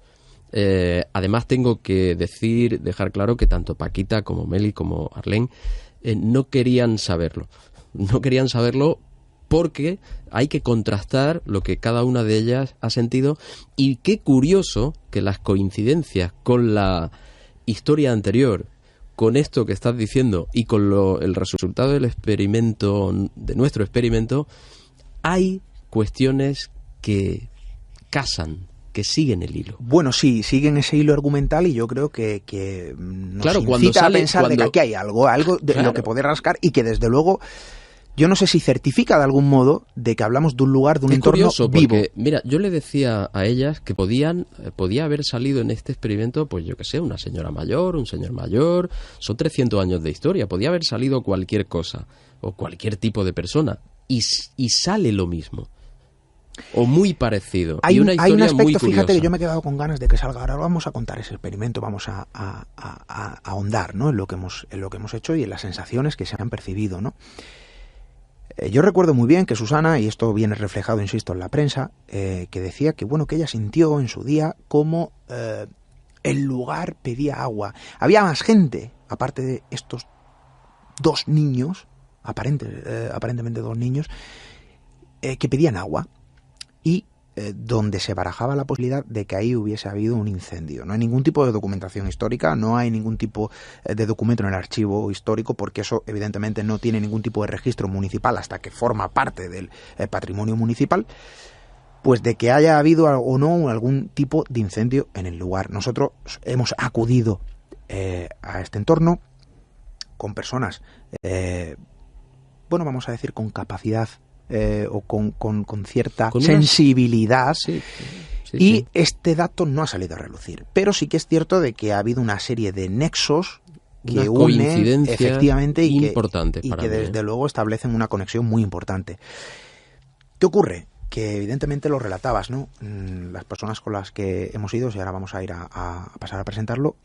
S4: Además tengo que dejar claro que tanto Paquita como Meli como Arlene no querían saberlo. No querían saberlo porque hay que contrastar lo que cada una de ellas ha sentido, y qué curioso que las coincidencias con la historia anterior, con esto que estás diciendo y con el resultado del experimento, de nuestro experimento, hay cuestiones que casan, que siguen el hilo.
S1: Bueno, sí, siguen ese hilo argumental y yo creo que nos incita a pensar de que aquí hay algo de lo que poder rascar y que desde luego yo no sé si certifica de algún modo de que hablamos de un lugar, de un entorno
S4: curioso,
S1: vivo.
S4: Porque, mira, yo le decía a ellas que podía haber salido en este experimento, pues yo que sé, una señora mayor, un señor mayor, son 300 años de historia, podía haber salido cualquier cosa o cualquier tipo de persona y sale lo mismo. O muy parecido.
S1: Hay un
S4: historia
S1: aspecto,
S4: muy curiosa.
S1: fíjate, que yo me he quedado con ganas de que salga. Ahora vamos a contar ese experimento, vamos a ahondar, ¿no?, en lo que hemos hecho y en las sensaciones que se han percibido, ¿no? Yo recuerdo muy bien que Susana, y esto viene reflejado, insisto, en la prensa, que decía que, bueno, que ella sintió en su día como el lugar pedía agua. Había más gente, aparte de estos 2 niños, aparentemente 2 niños, que pedían agua. Y donde se barajaba la posibilidad de que ahí hubiese habido un incendio. No hay ningún tipo de documentación histórica, no hay ningún tipo de documento en el archivo histórico, porque eso evidentemente no tiene ningún tipo de registro municipal hasta que forma parte del patrimonio municipal, pues de que haya habido o no algún tipo de incendio en el lugar. Nosotros hemos acudido a este entorno con personas, vamos a decir, con capacidad o con cierta sensibilidad, y este dato no ha salido a relucir, pero sí que es cierto de que ha habido una serie de nexos que unen efectivamente y que desde luego establecen una conexión muy importante. ¿Qué ocurre? que evidentemente lo relatabas, ¿no? Las personas con las que hemos ido, y ahora vamos a ir a pasar a presentarlo,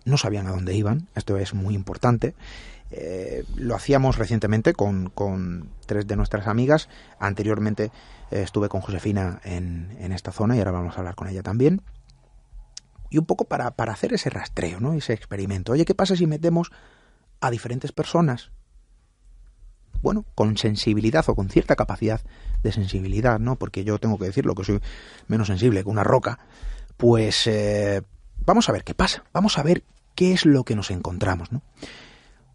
S1: no sabían a dónde iban. Esto es muy importante. Lo hacíamos recientemente con 3 de nuestras amigas. Anteriormente estuve con Josefina en esta zona y ahora vamos a hablar con ella también. Y un poco para hacer ese rastreo, ¿no? Ese experimento. Oye, ¿qué pasa si metemos a diferentes personas? Bueno, con sensibilidad o con cierta capacidad de sensibilidad, ¿no? Porque yo tengo que decirlo, que soy menos sensible que una roca. Pues vamos a ver qué pasa. Vamos a ver qué es lo que nos encontramos, ¿no?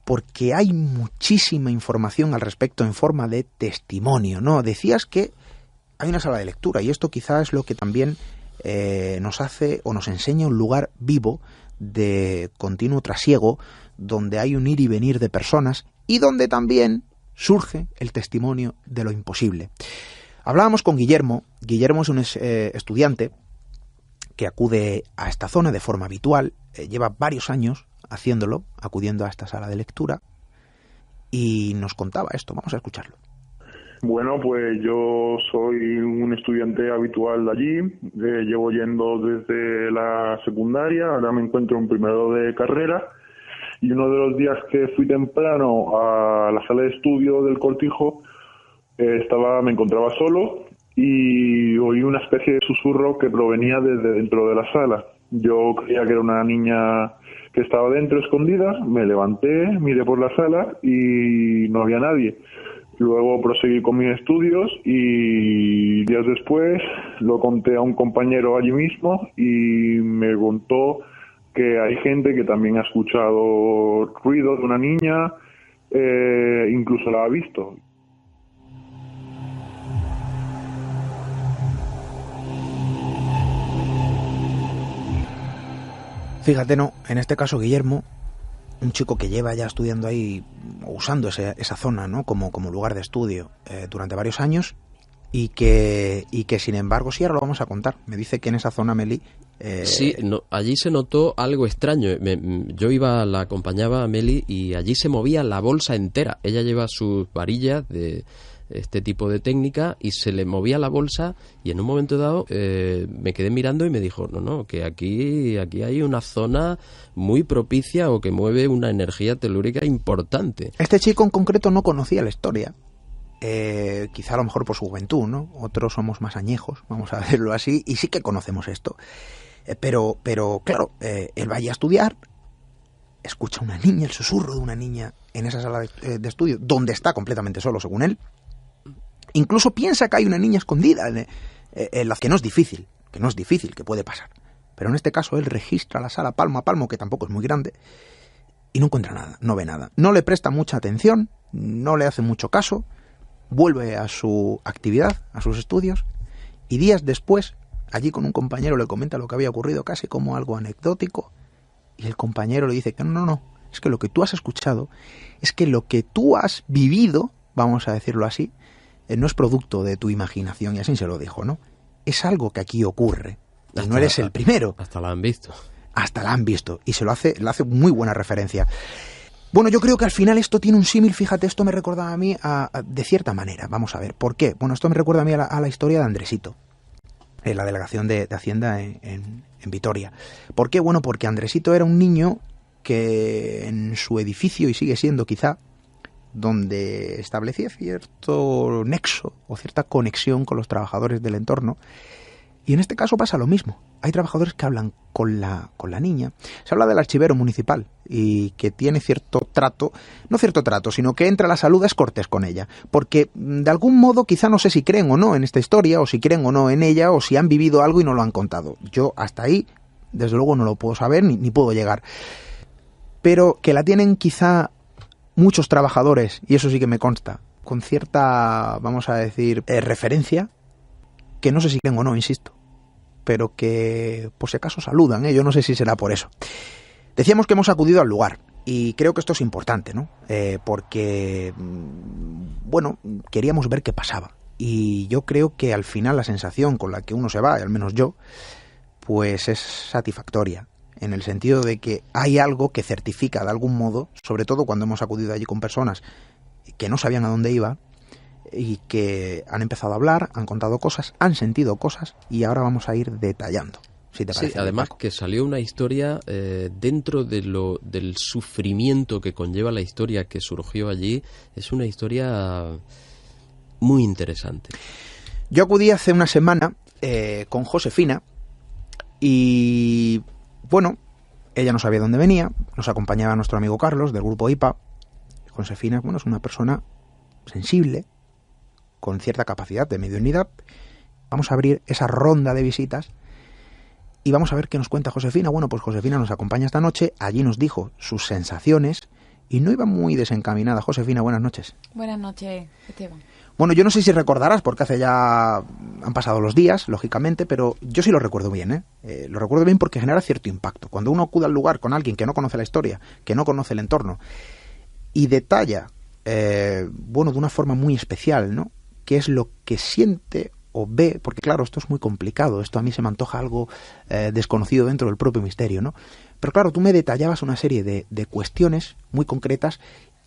S1: Porque hay muchísima información al respecto en forma de testimonio, ¿no? Decías que hay una sala de lectura y esto quizás es lo que también nos hace o nos enseña un lugar vivo de continuo trasiego, donde hay un ir y venir de personas y donde también surge el testimonio de lo imposible. Hablábamos con Guillermo. Guillermo es un estudiante que acude a esta zona de forma habitual, lleva varios años haciéndolo, acudiendo a esta sala de lectura, y nos contaba esto. Vamos a escucharlo.
S6: Bueno, pues yo soy un estudiante habitual de allí, llevo yendo desde la secundaria, ahora me encuentro en primero de carrera, y uno de los días que fui temprano a la sala de estudio del Cortijo, me encontraba solo y oí una especie de susurro que provenía desde dentro de la sala. Yo creía que era una niña que estaba dentro escondida, me levanté, miré por la sala y no había nadie. Luego proseguí con mis estudios y días después lo conté a un compañero allí mismo y me contó que hay gente que también ha escuchado ruido de una niña, incluso la ha visto.
S1: Fíjate, ¿no? En este caso Guillermo, un chico que lleva ya estudiando ahí, usando esa zona, ¿no? como lugar de estudio durante varios años, y que sin embargo, sí, ahora lo vamos a contar. Me dice que en esa zona, Meli...
S4: Sí, no, allí se notó algo extraño. Yo la acompañaba a Meli y allí se movía la bolsa entera. Ella lleva sus varillas de este tipo de técnica y se le movía la bolsa y en un momento dado me quedé mirando y me dijo, no, que aquí hay una zona muy propicia o que mueve una energía telúrica importante.
S1: Este chico en concreto no conocía la historia. Quizá a lo mejor por su juventud, ¿no? Otros somos más añejos, vamos a decirlo así, y sí que conocemos esto. Pero claro, él vaya a estudiar, escucha una niña, el susurro de una niña en esa sala de estudio, donde está completamente solo, según él. Incluso piensa que hay una niña escondida, en la que no es difícil, que puede pasar. Pero en este caso él registra la sala palmo a palmo, que tampoco es muy grande, y no encuentra nada, no ve nada. No le presta mucha atención, no le hace mucho caso, vuelve a su actividad, a sus estudios, y días después, allí con un compañero le comenta lo que había ocurrido casi como algo anecdótico, y el compañero le dice que no, es que lo que tú has escuchado, es que lo que tú has vivido, vamos a decirlo así, no es producto de tu imaginación, y así se lo dijo, ¿no? Es algo que aquí ocurre, y no eres el primero.
S4: Hasta la han visto.
S1: Hasta la han visto, y le hace muy buena referencia. Bueno, yo creo que al final esto tiene un símil, fíjate, esto me recordaba a mí de cierta manera. Vamos a ver, ¿por qué? Bueno, esto me recuerda a mí a la historia de Andresito, en la delegación de Hacienda en Vitoria. ¿Por qué? Bueno, porque Andresito era un niño que en su edificio, y sigue siendo quizá, donde establecía cierto nexo o cierta conexión con los trabajadores del entorno. Y en este caso pasa lo mismo. Hay trabajadores que hablan con la niña. Se habla del archivero municipal y que tiene cierto trato, no cierto trato, sino que entra a la salud, es cortés con ella. Porque de algún modo quizá no sé si creen o no en esta historia, o si creen o no en ella, o si han vivido algo y no lo han contado. Yo hasta ahí, desde luego, no lo puedo saber ni puedo llegar. Pero que la tienen quizá muchos trabajadores, y eso sí que me consta, con cierta, vamos a decir, referencia, que no sé si creen o no, insisto, pero que por si acaso saludan, yo no sé si será por eso. Decíamos que hemos acudido al lugar, y creo que esto es importante, ¿no? Porque, bueno, queríamos ver qué pasaba, y yo creo que al final la sensación con la que uno se va, y al menos yo, pues es satisfactoria, en el sentido de que hay algo que certifica de algún modo, sobre todo cuando hemos acudido allí con personas que no sabían a dónde iba, y que han empezado a hablar, han contado cosas, han sentido cosas y ahora vamos a ir detallando. Si te parece,
S4: sí, además
S1: Paco.
S4: que salió una historia dentro del sufrimiento que conlleva la historia que surgió allí. Es una historia muy interesante.
S1: Yo acudí hace una semana con Josefina y, bueno, ella no sabía dónde venía, nos acompañaba nuestro amigo Carlos del grupo IPA. Josefina, bueno, es una persona sensible, con cierta capacidad de mediunidad. Vamos a abrir esa ronda de visitas y vamos a ver qué nos cuenta Josefina. Bueno, pues Josefina nos acompaña esta noche, allí nos dijo sus sensaciones y no iba muy desencaminada. Josefina, buenas noches.
S7: Buenas noches, Esteban.
S1: Bueno, yo no sé si recordarás, porque han pasado los días, lógicamente, pero yo sí lo recuerdo bien, ¿eh? Lo recuerdo bien porque genera cierto impacto. Cuando uno acude al lugar con alguien que no conoce la historia, que no conoce el entorno, y detalla, bueno, de una forma muy especial, ¿no?, qué es lo que siente o ve, porque claro, esto es muy complicado, esto a mí se me antoja algo desconocido dentro del propio misterio, ¿no? Pero claro, tú me detallabas una serie de cuestiones muy concretas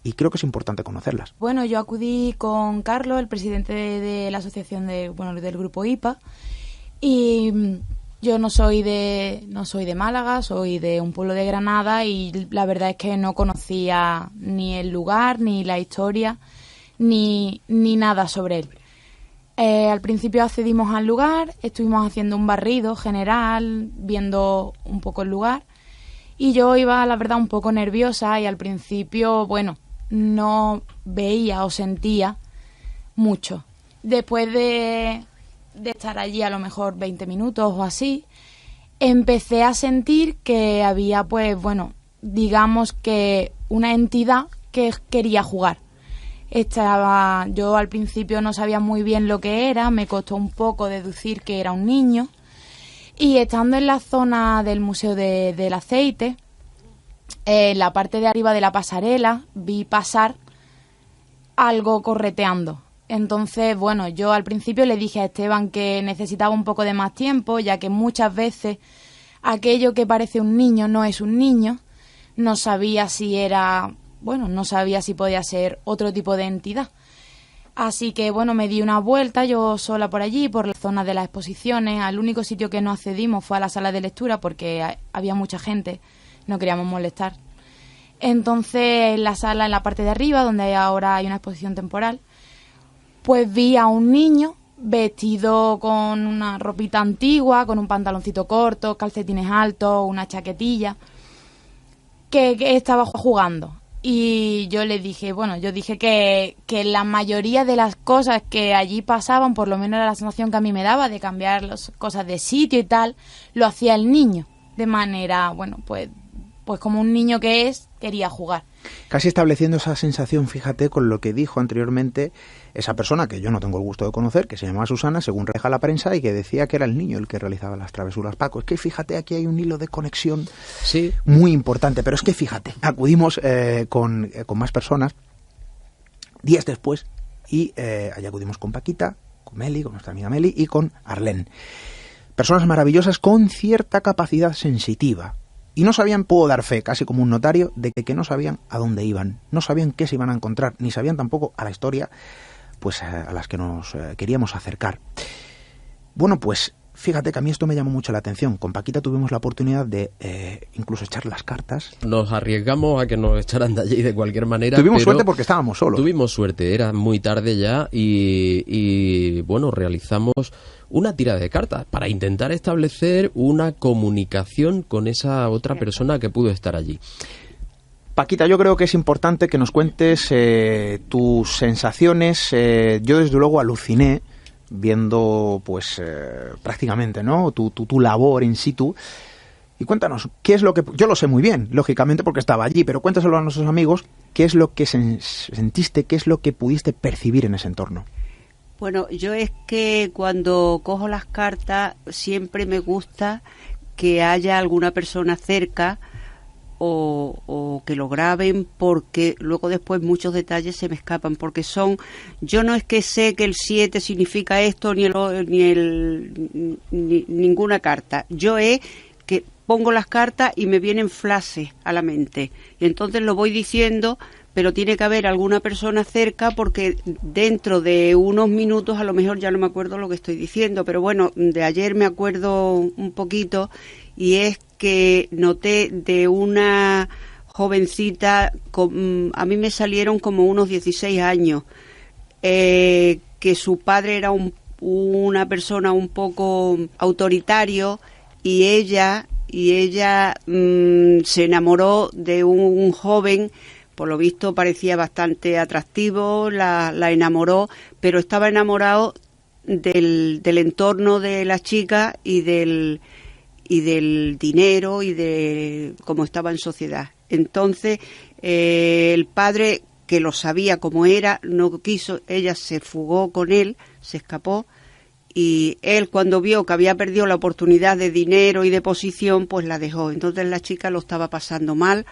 S1: y creo que es importante conocerlas.
S7: Bueno, yo acudí con Carlos, el presidente de la asociación del grupo IPA, y yo no soy de Málaga, soy de un pueblo de Granada y la verdad es que no conocía ni el lugar, ni la historia, ni nada sobre él. Al principio accedimos al lugar, estuvimos haciendo un barrido general, viendo un poco el lugar, y yo iba, la verdad, un poco nerviosa y al principio, bueno, no veía o sentía mucho. Después de estar allí a lo mejor 20 minutos o así, empecé a sentir que había, pues bueno, digamos que una entidad que quería jugar. Yo al principio no sabía muy bien lo que era, me costó un poco deducir que era un niño, y estando en la zona del Museo del Aceite, en la parte de arriba de la pasarela, vi pasar algo correteando. Entonces, bueno, yo al principio le dije a Esteban que necesitaba un poco de más tiempo, ya que muchas veces aquello que parece un niño no es un niño. No sabía si podía ser otro tipo de entidad. Así que, bueno, me di una vuelta yo sola por allí, por la zona de las exposiciones. Al único sitio que no accedimos fue a la sala de lectura porque había mucha gente, no queríamos molestar. Entonces, en la sala, en la parte de arriba, donde ahora hay una exposición temporal, pues vi a un niño vestido con una ropita antigua, con un pantaloncito corto, calcetines altos, una chaquetilla, que estaba jugando. Y yo dije que la mayoría de las cosas que allí pasaban, por lo menos era la sensación que a mí me daba de cambiar las cosas de sitio y tal, lo hacía el niño, de manera, bueno, pues como un niño que quería jugar.
S1: Casi estableciendo esa sensación, fíjate, con lo que dijo anteriormente esa persona que yo no tengo el gusto de conocer, que se llamaba Susana, según reja la prensa, y que decía que era el niño el que realizaba las travesuras. Paco, es que fíjate, aquí hay un hilo de conexión muy importante, pero es que fíjate, acudimos con más personas días después y allá acudimos con Paquita, con Meli, con nuestra amiga Meli y con Arlén. Personas maravillosas con cierta capacidad sensitiva. Y no sabían, puedo dar fe, casi como un notario, de que no sabían a dónde iban, no sabían qué se iban a encontrar, ni sabían tampoco a la historia pues a las que nos queríamos acercar. Bueno, pues fíjate que a mí esto me llamó mucho la atención. Con Paquita tuvimos la oportunidad de incluso echar las cartas.
S4: Nos arriesgamos a que nos echaran de allí de cualquier manera.
S1: Tuvimos suerte porque estábamos solos.
S4: Tuvimos suerte, era muy tarde ya y bueno, realizamos una tirada de cartas para intentar establecer una comunicación con esa otra persona que pudo estar allí.
S1: Paquita, yo creo que es importante que nos cuentes tus sensaciones. Yo desde luego aluciné viendo pues prácticamente, ¿no?, tu labor in situ. Y cuéntanos, ¿qué es lo que...? Yo lo sé muy bien, lógicamente, porque estaba allí, pero cuéntaselo a nuestros amigos, ¿qué es lo que sentiste, qué es lo que pudiste percibir en ese entorno?
S8: Bueno, yo es que cuando cojo las cartas siempre me gusta que haya alguna persona cerca o que lo graben, porque luego después muchos detalles se me escapan, porque yo no es que sé que el 7 significa esto ninguna carta, yo es que pongo las cartas y me vienen flashes a la mente y entonces lo voy diciendo pero tiene que haber alguna persona cerca, porque dentro de unos minutos, a lo mejor ya no me acuerdo lo que estoy diciendo, pero bueno, de ayer me acuerdo un poquito, y es que noté de una jovencita, a mí me salieron como unos 16 años, que su padre era una persona un poco autoritario, y ella se enamoró de un joven, por lo visto parecía bastante atractivo, la enamoró, pero estaba enamorado del entorno de la chica y del dinero y de cómo estaba en sociedad. Entonces, el padre, que lo sabía cómo era, no quiso, ella se fugó con él, se escapó, y él, cuando vio que había perdido la oportunidad de dinero y de posición, pues la dejó. Entonces la chica lo estaba pasando mal.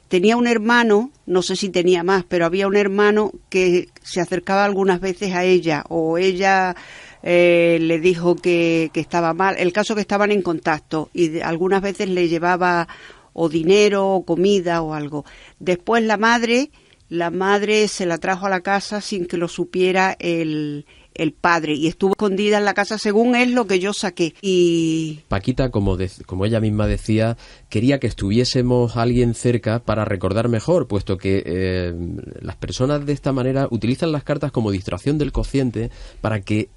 S8: Tenía un hermano, no sé si tenía más, pero había un hermano que se acercaba algunas veces a ella, o ella le dijo que estaba mal. El caso que estaban en contacto, y algunas veces le llevaba o dinero o comida o algo. Después la madre se la trajo a la casa sin que lo supiera el padre, y estuvo escondida en la casa, según es lo que yo saqué. Y
S4: Paquita, como ella misma decía, quería que estuviésemos alguien cerca para recordar mejor, puesto que las personas de esta manera utilizan las cartas como distracción del consciente, para que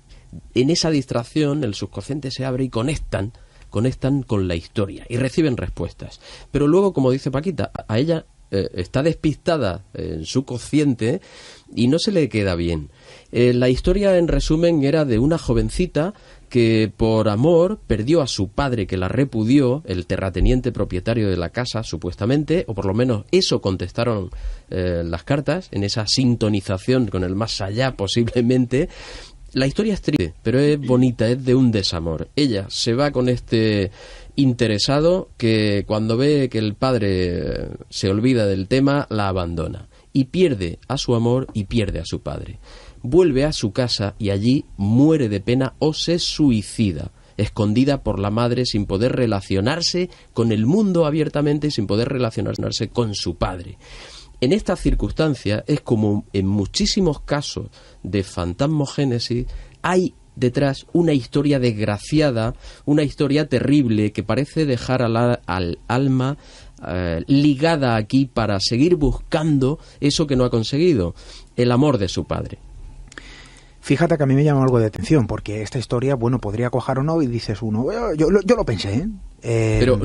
S4: en esa distracción el subconsciente se abre y conectan con la historia y reciben respuestas. Pero luego, como dice Paquita, a ella está despistada en su consciente y no se le queda bien. La historia, en resumen, era de una jovencita que por amor perdió a su padre, que la repudió, el terrateniente propietario de la casa, supuestamente, o por lo menos eso contestaron las cartas, en esa sintonización con el más allá, posiblemente. La historia es triste, pero es bonita, es de un desamor. Ella se va con este interesado que, cuando ve que el padre se olvida del tema, la abandona y pierde a su amor y pierde a su padre. Vuelve a su casa y allí muere de pena o se suicida, escondida por la madre, sin poder relacionarse con el mundo abiertamente y sin poder relacionarse con su padre. En esta circunstancia es como en muchísimos casos de fantasmogénesis, hay detrás una historia desgraciada, una historia terrible que parece dejar al alma ligada aquí para seguir buscando eso que no ha conseguido, el amor de su padre.
S1: Fíjate que a mí me llama algo de atención, porque esta historia, bueno, podría cuajar o no, y dices uno, yo lo pensé, ¿eh?
S4: Pero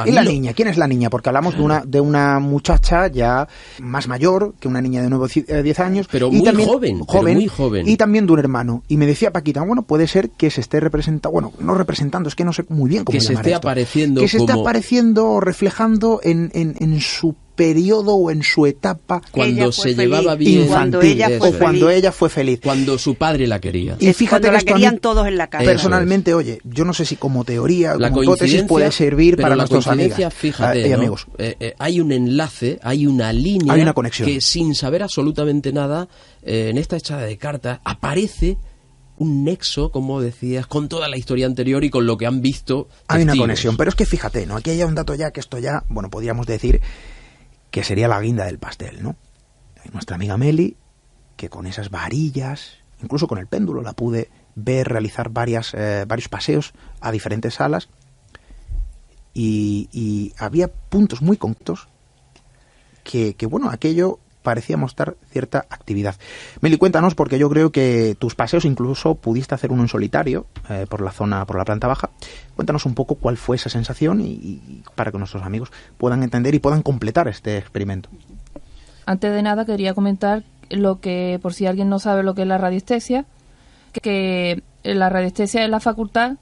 S1: ¿y la niña? ¿Quién es la niña? Porque hablamos de una muchacha ya más mayor que una niña de 9 o 10 años.
S4: Pero
S1: y
S4: muy
S1: también,
S4: joven.
S1: Y también de un hermano. Y me decía Paquita, bueno, puede ser que se esté representando, bueno, no representando, es que no sé muy bien cómo
S4: que se esté
S1: esto.
S4: apareciendo,
S1: que se esté apareciendo, reflejando en su periodo o en su etapa
S4: cuando se llevaba bien,
S1: infantil, cuando ella fue feliz,
S4: cuando su padre la quería.
S1: Y fíjate que
S8: la querían todos en la casa.
S1: Personalmente, oye, yo no sé si como teoría, como hipótesis puede servir para nuestros amigos.
S4: Fíjate, ¿no?
S1: Amigos.
S4: Hay un enlace, hay una línea,
S1: hay una conexión,
S4: que sin saber absolutamente nada, en esta echada de cartas aparece un nexo, como decías, con toda la historia anterior y con lo que han visto testigos.
S1: Hay una conexión, pero es que fíjate, ¿no? Aquí hay un dato ya que esto ya, bueno, podríamos decir que sería la guinda del pastel, ¿no? Nuestra amiga Meli, que con esas varillas, incluso con el péndulo, la pude ver realizar varios paseos a diferentes salas, y había puntos muy concretos que bueno, aquello parecía mostrar cierta actividad. Meli, cuéntanos, porque yo creo que tus paseos incluso pudiste hacer uno en solitario por la planta baja. Cuéntanos un poco cuál fue esa sensación y para que nuestros amigos puedan entender y puedan completar este experimento.
S9: Antes de nada quería comentar lo que, por si alguien no sabe lo que es la radiestesia, que la radiestesia es la facultad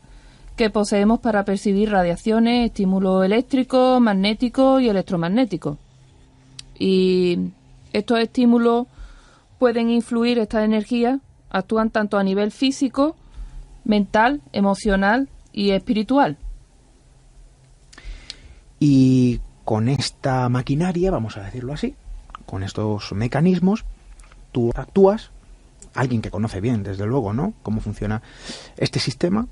S9: que poseemos para percibir radiaciones, estímulos eléctricos, magnéticos y electromagnéticos. Y estos estímulos pueden influir, estas energías actúan tanto a nivel físico, mental, emocional y espiritual.
S1: Y con esta maquinaria, vamos a decirlo así, con estos mecanismos, tú actúas, alguien que conoce bien, desde luego, ¿no?, cómo funciona este sistema,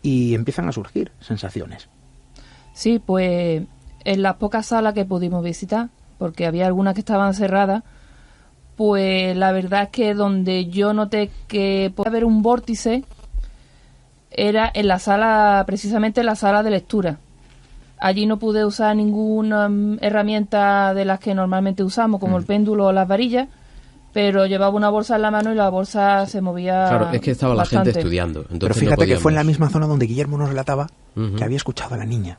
S1: y empiezan a surgir sensaciones.
S9: Sí, pues en las pocas salas que pudimos visitar, porque había algunas que estaban cerradas, pues la verdad es que donde yo noté que podía haber un vórtice era en la sala, precisamente en la sala de lectura. Allí no pude usar ninguna herramienta de las que normalmente usamos, como el péndulo o las varillas, pero llevaba una bolsa en la mano y la bolsa se movía.
S4: Claro, es que estaba
S9: bastante.
S4: La gente estudiando. Entonces
S1: pero fíjate
S4: no
S1: que fue en la misma zona donde Guillermo nos relataba que había escuchado a la niña.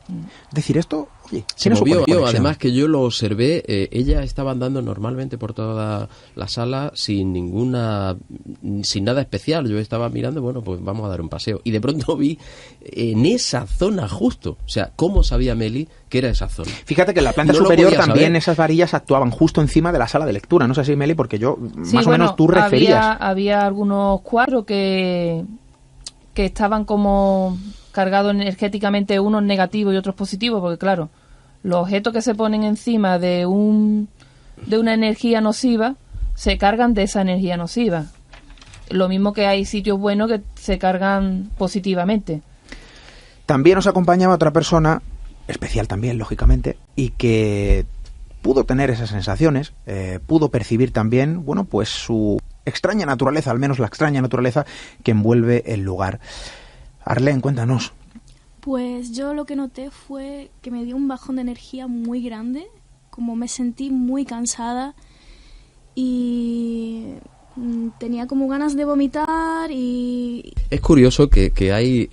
S1: Es decir, esto, oye,
S4: se
S1: tiene su
S4: movió.
S1: conexión.
S4: Además que yo lo observé, ella estaba andando normalmente por toda la sala sin nada especial. Yo estaba mirando, bueno, pues vamos a dar un paseo. Y de pronto vi en esa zona justo, o sea, ¿cómo sabía Meli que era esa zona?
S1: Fíjate que en la planta
S4: No lo
S1: superior
S4: podía
S1: también
S4: saber.
S1: esas varillas actuaban justo encima de la sala de lectura. No sé si, Meli, porque yo,
S9: Sí,
S1: más o
S9: bueno,
S1: menos tú referías.
S9: Había algunos cuadros que estaban como cargados energéticamente, unos negativos y otros positivos, porque claro, los objetos que se ponen encima de una energía nociva se cargan de esa energía nociva. Lo mismo que hay sitios buenos que se cargan positivamente.
S1: También nos acompañaba otra persona, especial también, lógicamente, y que pudo tener esas sensaciones, pudo percibir también, bueno, pues su extraña naturaleza, al menos la extraña naturaleza que envuelve el lugar. Arlene, cuéntanos.
S10: Pues yo lo que noté fue que me dio un bajón de energía muy grande, como me sentí muy cansada y tenía como ganas de vomitar y...
S4: Es curioso que hay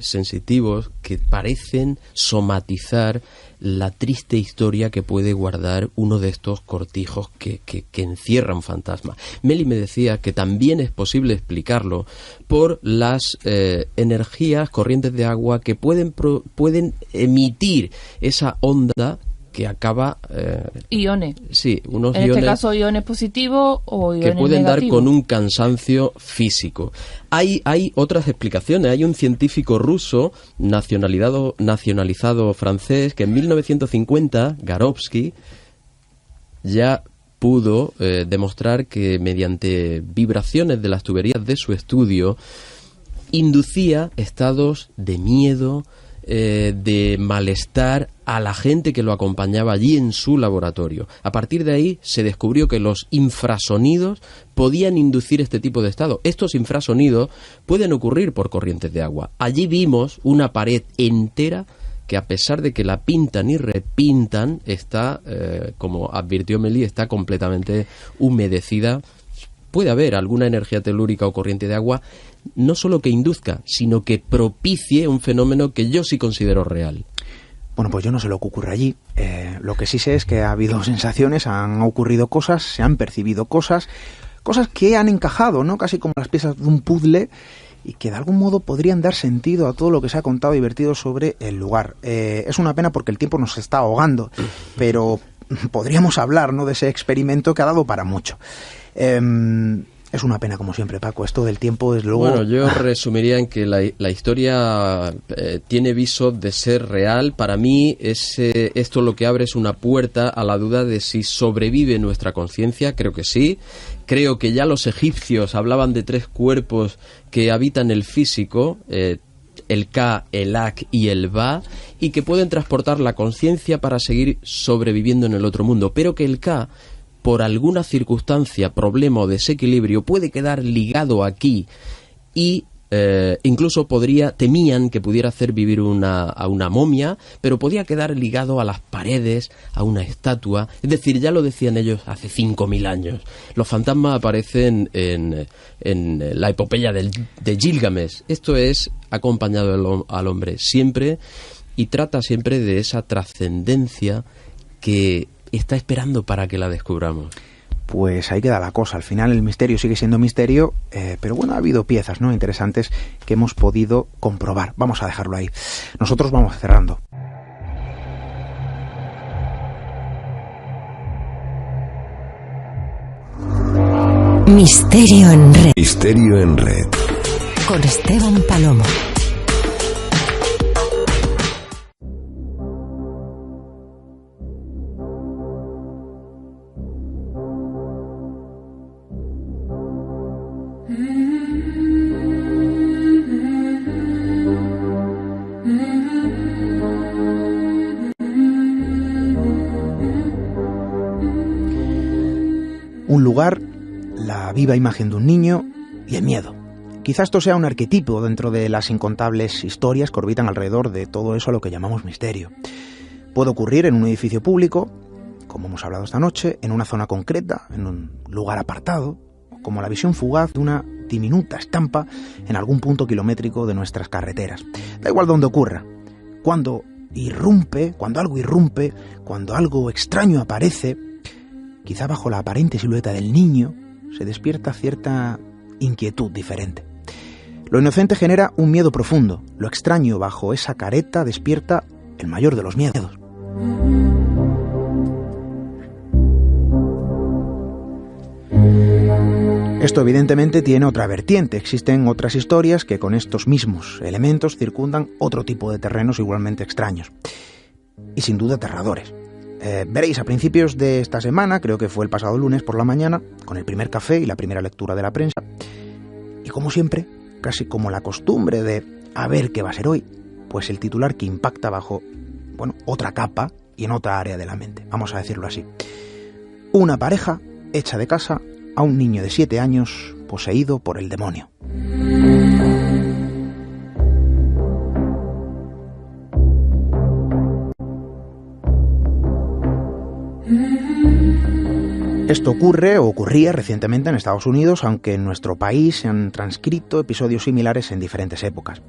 S4: sensitivos que parecen somatizar la triste historia que puede guardar uno de estos cortijos que encierra un fantasma. Meli me decía que también es posible explicarlo por las energías, corrientes de agua que pueden emitir esa onda que acaba...
S9: iones.
S4: Sí, unos
S9: en
S4: iones...
S9: este caso iones positivos o iones
S4: que pueden
S9: negativos.
S4: dar con un cansancio físico. Hay otras explicaciones. Hay un científico ruso nacionalizado francés que en 1950, Garovsky, ya pudo demostrar que mediante vibraciones de las tuberías de su estudio inducía estados de miedo, de malestar a la gente que lo acompañaba allí en su laboratorio. A partir de ahí se descubrió que los infrasonidos podían inducir este tipo de estado. Estos infrasonidos pueden ocurrir por corrientes de agua. Allí vimos una pared entera que, a pesar de que la pintan y repintan, está, como advirtió Meli, está completamente humedecida. Puede haber alguna energía telúrica o corriente de agua, no solo que induzca, sino que propicie un fenómeno que yo sí considero real.
S1: Bueno, pues yo no sé lo que ocurre allí. Lo que sí sé es que ha habido sensaciones, han ocurrido cosas, se han percibido cosas que han encajado, ¿no? Casi como las piezas de un puzzle y que de algún modo podrían dar sentido a todo lo que se ha contado y vertido sobre el lugar. Es una pena porque el tiempo nos está ahogando, pero podríamos hablar, ¿no?, de ese experimento que ha dado para mucho. Es una pena, como siempre, Paco, esto del tiempo, desde luego...
S4: Bueno, yo resumiría en que la historia tiene viso de ser real. Para mí, esto lo que abre es una puerta a la duda de si sobrevive nuestra conciencia. Creo que sí. Creo que ya los egipcios hablaban de 3 cuerpos que habitan el físico, el Ka, el Ak y el Ba, y que pueden transportar la conciencia para seguir sobreviviendo en el otro mundo. Pero que el Ka, por alguna circunstancia, problema o desequilibrio, puede quedar ligado aquí y incluso temían que pudiera hacer vivir a una momia, pero podía quedar ligado a las paredes, a una estatua. Es decir, ya lo decían ellos hace 5.000 años. Los fantasmas aparecen en la epopeya de Gilgamesh. Esto es acompañado al hombre siempre y trata siempre de esa trascendencia que está esperando para que la descubramos.
S1: Pues ahí queda la cosa. Al final el misterio sigue siendo misterio, pero bueno, ha habido piezas, ¿no?, interesantes que hemos podido comprobar. Vamos a dejarlo ahí. Nosotros vamos cerrando.
S2: Misterio en Red.
S3: Misterio en Red.
S2: Con Esteban Palomo.
S1: Un lugar, la viva imagen de un niño y el miedo. Quizá esto sea un arquetipo dentro de las incontables historias que orbitan alrededor de todo eso a lo que llamamos misterio. Puede ocurrir en un edificio público, como hemos hablado esta noche, en una zona concreta, en un lugar apartado, como la visión fugaz de una diminuta estampa en algún punto kilométrico de nuestras carreteras. Da igual dónde ocurra. Cuando algo irrumpe, cuando algo extraño aparece, quizá bajo la aparente silueta del niño, se despierta cierta inquietud diferente. Lo inocente genera un miedo profundo. Lo extraño bajo esa careta despierta el mayor de los miedos. Esto evidentemente tiene otra vertiente. Existen otras historias que con estos mismos elementos circundan otro tipo de terrenos igualmente extraños. Y sin duda aterradores. Veréis, a principios de esta semana, creo que fue el pasado lunes por la mañana, con el primer café y la primera lectura de la prensa, y como siempre, casi como la costumbre de a ver qué va a ser hoy, pues el titular que impacta bajo, otra capa y en otra área de la mente, vamos a decirlo así. Una pareja echa de casa a un niño de 7 años poseído por el demonio. Esto ocurría recientemente en Estados Unidos, aunque en nuestro país se han transcrito episodios similares en diferentes épocas.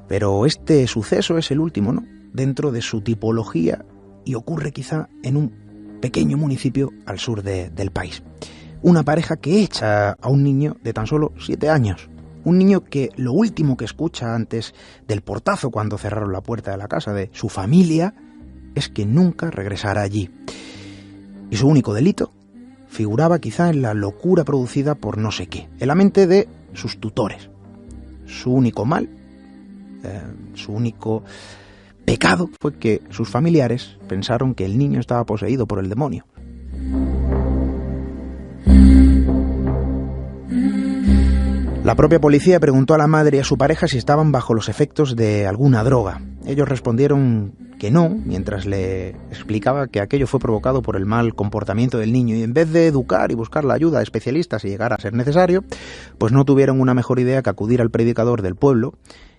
S1: Pero este suceso es el último, ¿no?, dentro de su tipología, y ocurre quizá en un pequeño municipio al sur del país. Una pareja que echa a un niño de tan solo 7 años. Un niño que lo último que escucha antes del portazo cuando cerraron la puerta de la casa de su familia es que nunca regresará allí. Y su único delito figuraba quizá en la locura producida por no sé qué, en la mente de sus tutores. Su único mal, su único pecado fue que sus familiares pensaron que el niño estaba poseído por el demonio. La propia policía preguntó a la madre y a su pareja si estaban bajo los efectos de alguna droga. Ellos respondieron que no, mientras le explicaba que aquello fue provocado por el mal comportamiento del niño, y en vez de educar y buscar la ayuda de especialistas si llegara a ser necesario, pues no tuvieron una mejor idea que acudir al predicador del pueblo,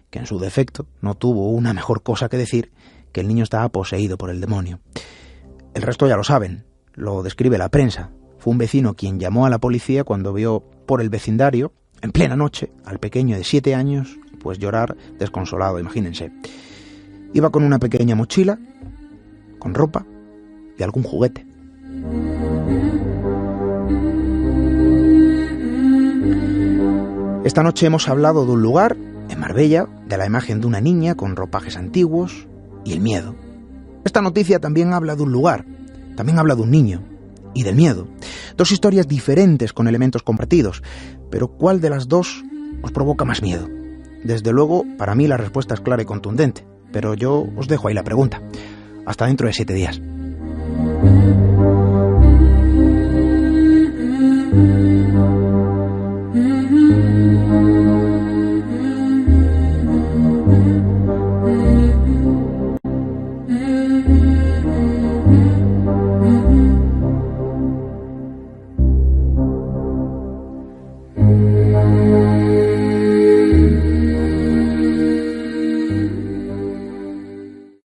S1: que en su defecto no tuvo una mejor cosa que decir que el niño estaba poseído por el demonio. El resto ya lo saben, lo describe la prensa. Fue un vecino quien llamó a la policía cuando vio por el vecindario, en plena noche, al pequeño de 7 años, pues llorar desconsolado, imagínense. Iba con una pequeña mochila, con ropa y algún juguete. Esta noche hemos hablado de un lugar, en Marbella, de la imagen de una niña con ropajes antiguos y el miedo. Esta noticia también habla de un lugar, también habla de un niño y del miedo. Dos historias diferentes con elementos compartidos, pero ¿cuál de las dos os provoca más miedo? Desde luego, para mí la respuesta es clara y contundente, pero yo os dejo ahí la pregunta. Hasta dentro de 7 días.